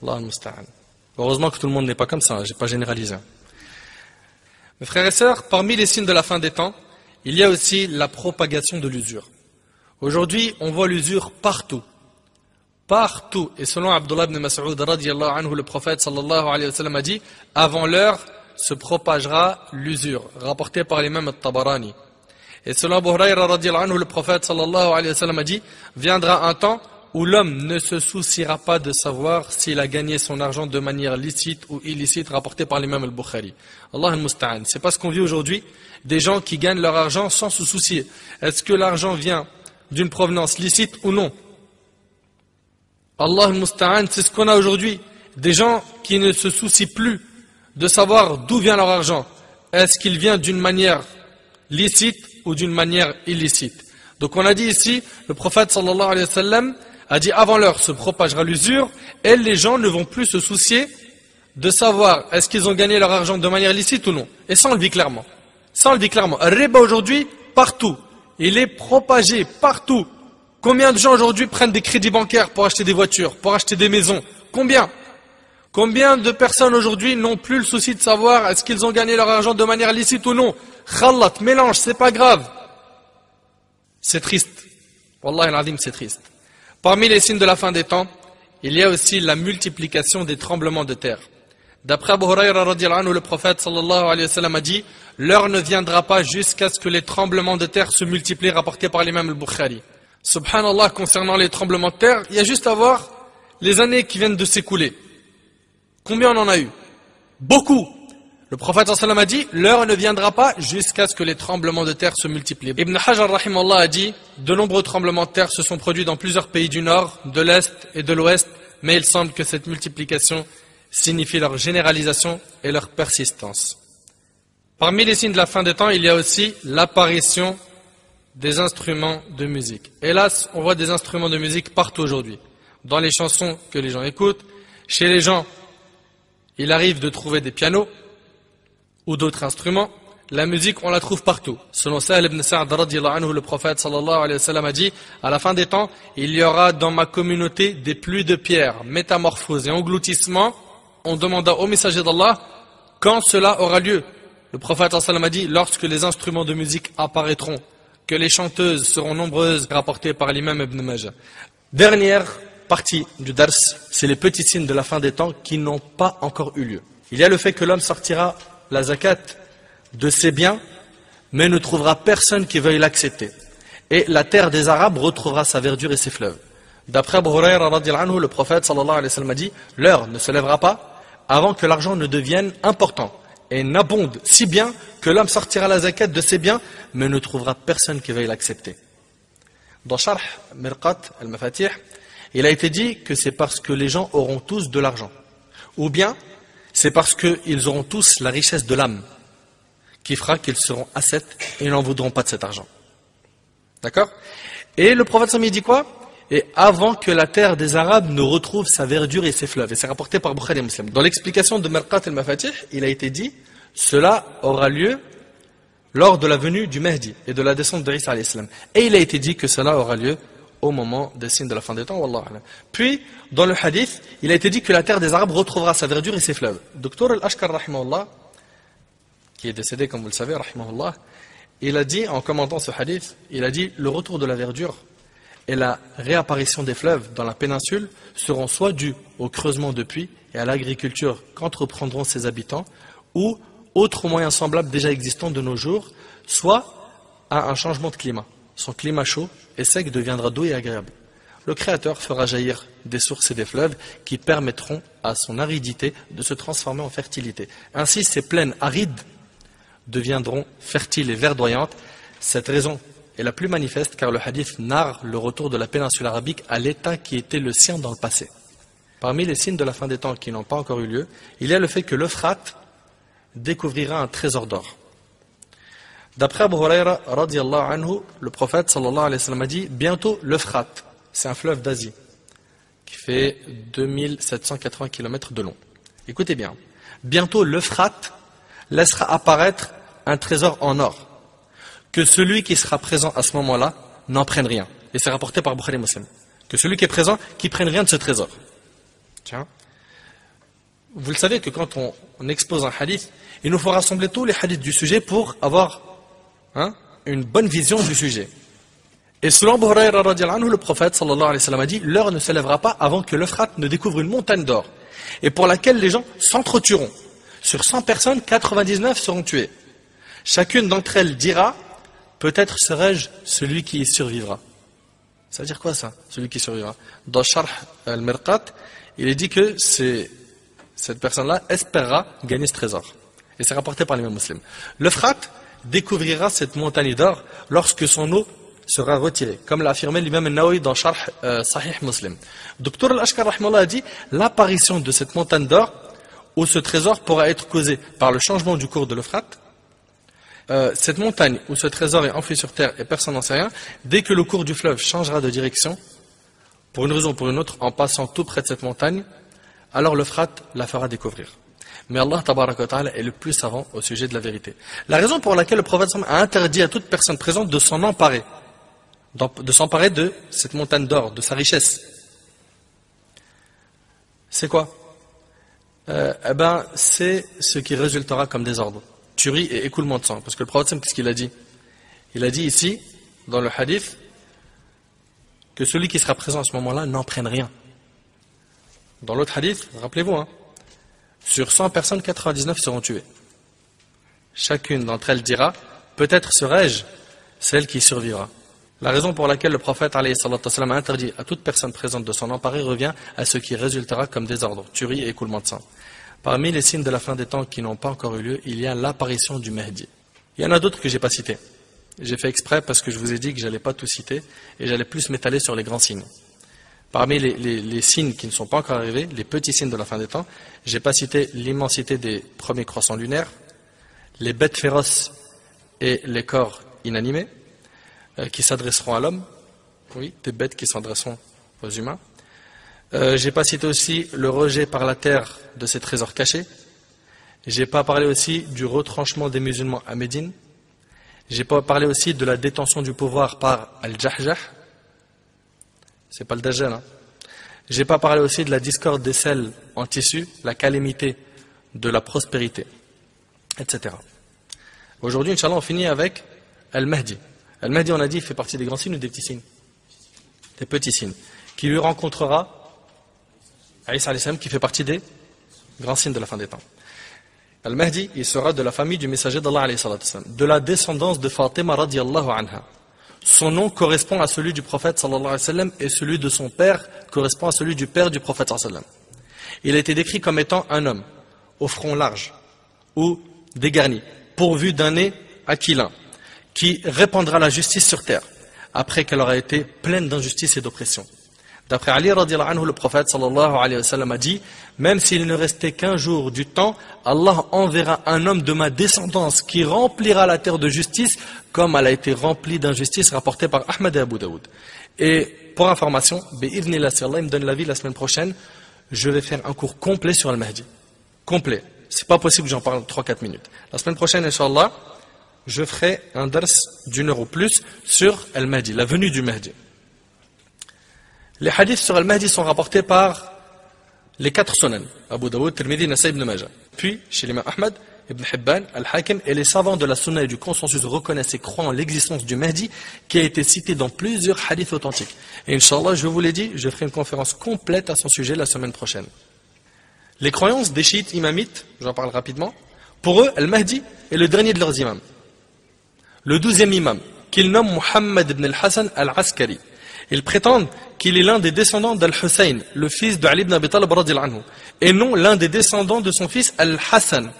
Allah al-Musta'an. Heureusement que tout le monde n'est pas comme ça, j'ai pas généralisé. Mes frères et sœurs, parmi les signes de la fin des temps, il y a aussi la propagation de l'usure. Aujourd'hui, on voit l'usure partout. Partout. Et selon Abdullah ibn Mas'ud, le prophète sallallahu alayhi wa sallam a dit, avant l'heure se propagera l'usure, rapporté par l'imam al-Tabarani. Et selon Abu Hurayra, le prophète sallallahu alayhi wa sallam a dit, viendra un temps où l'homme ne se souciera pas de savoir s'il a gagné son argent de manière licite ou illicite, rapporté par l'imam al-Bukhari. Allah al-Musta'an. C'est pas ce qu'on vit aujourd'hui, des gens qui gagnent leur argent sans se soucier. Est-ce que l'argent vient d'une provenance licite ou non? Allah al-Musta'an, c'est ce qu'on a aujourd'hui. Des gens qui ne se soucient plus de savoir d'où vient leur argent. Est-ce qu'il vient d'une manière licite ou d'une manière illicite? Donc on a dit ici, le prophète sallallahu alayhi wa sallam a dit avant l'heure se propagera l'usure et les gens ne vont plus se soucier de savoir est-ce qu'ils ont gagné leur argent de manière licite ou non. Et ça on le dit clairement. Ça on le dit clairement. Riba aujourd'hui, partout. Il est propagé partout. Combien de gens aujourd'hui prennent des crédits bancaires pour acheter des voitures, pour acheter des maisons? Combien? Combien de personnes aujourd'hui n'ont plus le souci de savoir est-ce qu'ils ont gagné leur argent de manière licite ou non? Khallat, mélange, c'est pas grave. C'est triste. Wallah al-Azim, c'est triste. Parmi les signes de la fin des temps, il y a aussi la multiplication des tremblements de terre. D'après Abu Hurayra, le prophète sallallahu alayhi wa sallam a dit, l'heure ne viendra pas jusqu'à ce que les tremblements de terre se multiplient, rapportés par l'imam al-Bukhari. Subhanallah, concernant les tremblements de terre, il y a juste à voir les années qui viennent de s'écouler. Combien on en a eu? Beaucoup. Le prophète sallallahu alayhi wa sallam a dit, l'heure ne viendra pas jusqu'à ce que les tremblements de terre se multiplient. Ibn Hajar rahimahullah a dit, de nombreux tremblements de terre se sont produits dans plusieurs pays du nord, de l'est et de l'ouest, mais il semble que cette multiplication signifie leur généralisation et leur persistance. Parmi les signes de la fin des temps, il y a aussi l'apparition des instruments de musique. Hélas, on voit des instruments de musique partout aujourd'hui. Dans les chansons que les gens écoutent, chez les gens, il arrive de trouver des pianos ou d'autres instruments. La musique, on la trouve partout. Selon Sahl ibn Sa'd, le prophète sallallahu alayhi wa sallam a dit, à la fin des temps, il y aura dans ma communauté des pluies de pierres, métamorphoses et engloutissements. On demanda au messager d'Allah quand cela aura lieu. Le prophète sallallahu alayhi wa sallam a dit, lorsque les instruments de musique apparaîtront, que les chanteuses seront nombreuses, rapportées par l'imam Ibn Majah. Dernière partie du dars, c'est les petits signes de la fin des temps qui n'ont pas encore eu lieu. Il y a le fait que l'homme sortira la zakat de ses biens, mais ne trouvera personne qui veuille l'accepter. Et la terre des Arabes retrouvera sa verdure et ses fleuves. D'après Abu Hurayra, le prophète sallallahu alayhi wa sallam a dit, l'heure ne se lèvera pas avant que l'argent ne devienne important et n'abonde si bien que l'homme sortira la zakat de ses biens, mais ne trouvera personne qui veuille l'accepter. Dans Sharh Mirqat al-Mafatih, il a été dit que c'est parce que les gens auront tous de l'argent, ou bien c'est parce qu'ils auront tous la richesse de l'âme, qui fera qu'ils seront ascètes et n'en voudront pas de cet argent. D'accord? Et le prophète sallallahu dit quoi? Et avant que la terre des Arabes ne retrouve sa verdure et ses fleuves. Et c'est rapporté par Bukhari et Muslim. Dans l'explication de Mirqat al-Mafatih, il a été dit, cela aura lieu lors de la venue du Mahdi et de la descente de Isa alayhi salam. Et il a été dit que cela aura lieu au moment des signes de la fin des temps, wallah alam. Puis, dans le hadith, il a été dit que la terre des Arabes retrouvera sa verdure et ses fleuves. Docteur Al-Ashkar, rahimahullah, qui est décédé, comme vous le savez, rahimahullah, il a dit, en commentant ce hadith, il a dit, le retour de la verdure et la réapparition des fleuves dans la péninsule seront soit dus au creusement de puits et à l'agriculture qu'entreprendront ses habitants, ou autres moyens semblables déjà existants de nos jours, soit à un changement de climat. Son climat chaud et sec deviendra doux et agréable. Le Créateur fera jaillir des sources et des fleuves qui permettront à son aridité de se transformer en fertilité. Ainsi, ces plaines arides deviendront fertiles et verdoyantes. Cette raison est la plus manifeste car le hadith narre le retour de la péninsule arabique à l'état qui était le sien dans le passé. Parmi les signes de la fin des temps qui n'ont pas encore eu lieu, il y a le fait que l'Euphrate découvrira un trésor d'or. D'après Abu Huraira radiyallahu anhu, le prophète sallallahu alayhi wa sallam a dit bientôt l'Euphrate, c'est un fleuve d'Asie qui fait 2780 km de long. Écoutez bien, bientôt l'Euphrate laissera apparaître un trésor en or, que celui qui sera présent à ce moment-là n'en prenne rien. Et c'est rapporté par Bukhari Muslim. Que celui qui est présent, qui prenne rien de ce trésor. Tiens. Vous le savez que quand on expose un hadith, il nous faut rassembler tous les hadiths du sujet pour avoir une bonne vision du sujet. Et selon Abu Huraira radiyallahu anhu, le prophète sallallahu alayhi wa sallam a dit l'heure ne se lèvera pas avant que l'Euphrate ne découvre une montagne d'or, et pour laquelle les gens s'entretueront. Sur 100 personnes, 99 seront tuées. Chacune d'entre elles dira peut-être serai-je celui qui y survivra. Ça veut dire quoi ça, celui qui survivra? Dans Sharh al-Mirqat, il est dit que cette personne-là espérera gagner ce trésor. Et c'est rapporté par l'imam Muslim. L'Euphrate découvrira cette montagne d'or lorsque son eau sera retirée, comme l'a affirmé l'imam al-Nawawi dans Sharh Sahih Muslim. Dr Al-Ashkar rahimahullah a dit l'apparition de cette montagne d'or où ce trésor pourra être causé par le changement du cours de l'Euphrate. Cette montagne où ce trésor est enfoui sur terre et personne n'en sait rien, dès que le cours du fleuve changera de direction, pour une raison ou pour une autre, en passant tout près de cette montagne, alors l'Euphrate la fera découvrir. Mais Allah tabaraka wa ta'ala est le plus savant au sujet de la vérité. La raison pour laquelle le prophète a interdit à toute personne présente de s'en emparer, de s'emparer de cette montagne d'or, de sa richesse, c'est quoi? C'est ce qui résultera comme désordre, tuerie et écoulement de sang. Parce que le prophète, qu'est-ce qu'il a dit? Il a dit ici, dans le hadith, que celui qui sera présent à ce moment-là n'en prenne rien. Dans l'autre hadith, rappelez-vous, sur 100 personnes, 99 seront tuées. Chacune d'entre elles dira, peut-être serai-je celle qui survivra. La raison pour laquelle le prophète alayhi salatu wassalam, a interdit à toute personne présente de s'en emparer revient à ce qui résultera comme désordre, tuerie et écoulement de sang. Parmi les signes de la fin des temps qui n'ont pas encore eu lieu, il y a l'apparition du Mahdi. Il y en a d'autres que je n'ai pas cités. J'ai fait exprès parce que je vous ai dit que je n'allais pas tout citer et j'allais plus m'étaler sur les grands signes. Parmi les signes qui ne sont pas encore arrivés, les petits signes de la fin des temps, je n'ai pas cité l'immensité des premiers croissants lunaires, les bêtes féroces et les corps inanimés qui s'adresseront à l'homme, oui, des bêtes qui s'adresseront aux humains. J'ai pas cité aussi le rejet par la terre de ces trésors cachés. J'ai pas parlé aussi du retranchement des musulmans à Médine. J'ai pas parlé aussi de la détention du pouvoir par Al-Jahjah. C'est pas le Dajjal, hein. J'ai pas parlé aussi de la discorde des sels en tissu, la calamité de la prospérité, etc. Aujourd'hui, Inch'Allah, on finit avec Al-Mahdi. Al-Mahdi, on a dit, fait partie des grands signes ou des petits signes? Des petits signes. Qui lui rencontrera Isa alayhi salam, qui fait partie des grands signes de la fin des temps. Al-Mahdi, il sera de la famille du messager d'Allah alayhi salam, de la descendance de Fatima radiyallahu anha. Son nom correspond à celui du prophète sallallahu alayhi wa sallam et celui de son père correspond à celui du père du prophète sallallahu alayhi wa sallam. Il a été décrit comme étant un homme au front large ou dégarni, pourvu d'un nez aquilin, qui répandra la justice sur terre après qu'elle aura été pleine d'injustice et d'oppression. D'après Ali radiyallahu anhu, le prophète sallallahu alayhi wa sallam a dit même s'il ne restait qu'un jour du temps, Allah enverra un homme de ma descendance qui remplira la terre de justice comme elle a été remplie d'injustice, rapportée par Ahmad et Abu Daoud. Et pour information, bi'idhnillah, si Allah me donne la vie la semaine prochaine, je vais faire un cours complet sur Al-Mahdi. Complet. C'est pas possible que j'en parle 3-4 minutes. La semaine prochaine, Inch'Allah, je ferai un dars d'1 heure ou plus sur Al-Mahdi, la venue du Mahdi. Les hadiths sur Al-Mahdi sont rapportés par les 4 sunan, Abu Daoud, Tirmidhi, Nasa'i, Ibn Majah. Puis, chez l'imam Ahmad, Ibn Hibban, Al-Hakim et les savants de la sunna et du consensus reconnaissent et croient en l'existence du Mahdi qui a été cité dans plusieurs hadiths authentiques. Et Inch'Allah, je vous l'ai dit, je ferai une conférence complète à son sujet la semaine prochaine. Les croyances des chiites imamites, j'en parle rapidement, pour eux, Al-Mahdi est le dernier de leurs imams. Le 12e imam, qu'ils nomment Muhammad ibn al-Hassan al-Askari. Ils prétendent qu'il est l'un des descendants d'Al-Hussein, le fils de Ali ibn Abi Talib radiyallahu anhu, et non l'un des descendants de son fils Al-Hassan.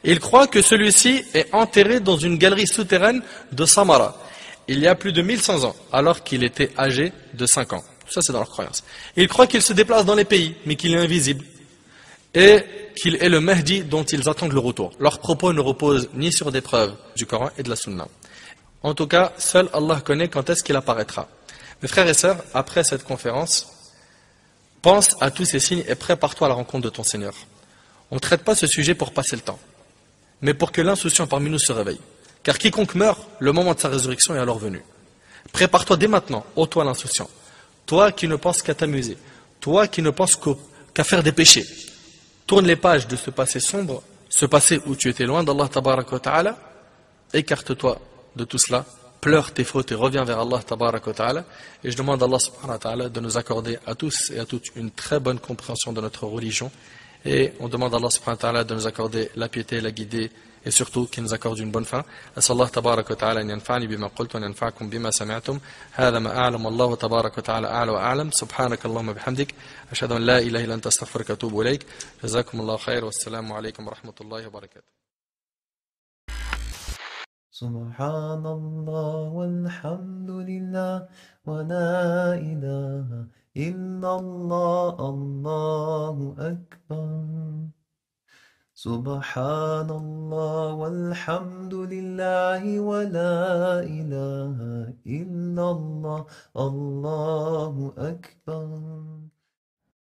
Il croit que celui-ci est enterré dans une galerie souterraine de Samara, il y a plus de 1100 ans, alors qu'il était âgé de 5 ans. Ça, c'est dans leur croyance. Il croit qu'il se déplace dans les pays, mais qu'il est invisible. Et qu'il est le Mahdi dont ils attendent le retour. Leurs propos ne reposent ni sur des preuves du Coran et de la Sunna. En tout cas, seul Allah connaît quand est-ce qu'il apparaîtra. Mes frères et sœurs, après cette conférence, pense à tous ces signes et prépare-toi à la rencontre de ton Seigneur. On ne traite pas ce sujet pour passer le temps, mais pour que l'insouciant parmi nous se réveille. Car quiconque meurt, le moment de sa résurrection est alors venu. Prépare-toi dès maintenant, ô toi l'insouciant. Toi qui ne penses qu'à t'amuser, toi qui ne penses qu'à faire des péchés. Tourne les pages de ce passé sombre, ce passé où tu étais loin d'Allah tabaraka wa ta'ala, écarte-toi de tout cela, pleure tes fautes et reviens vers Allah tabaraka wa ta'ala, et je demande à Allah subhanahu wa ta'ala de nous accorder à tous et à toutes une très bonne compréhension de notre religion, et on demande à Allah subhanahu wa ta'ala de nous accorder la piété, la guider, et surtout qu'il nous accorde une bonne fin. As'Allah tabaraka wa ta'ala an yanfa'ani bima qultu wa yanfa'akum bima sami'tum. Hadha ma a'lam wallahu tabaraka wa ta'ala a'la wa a'lam. Subhanakallahumma bihamdik. Ashhadu an la ilaha illa anta astaghfiruka wa atubu ilayk. Jazakumullahu khair wa assalamu alaykum wa rahmatullahi wa barakatuh. Subhanallah walhamdulillah wa la ilaha illallah, Allahu akbar. Subhanallah walhamdulillah wa la ilaha illallah, Allahu akbar.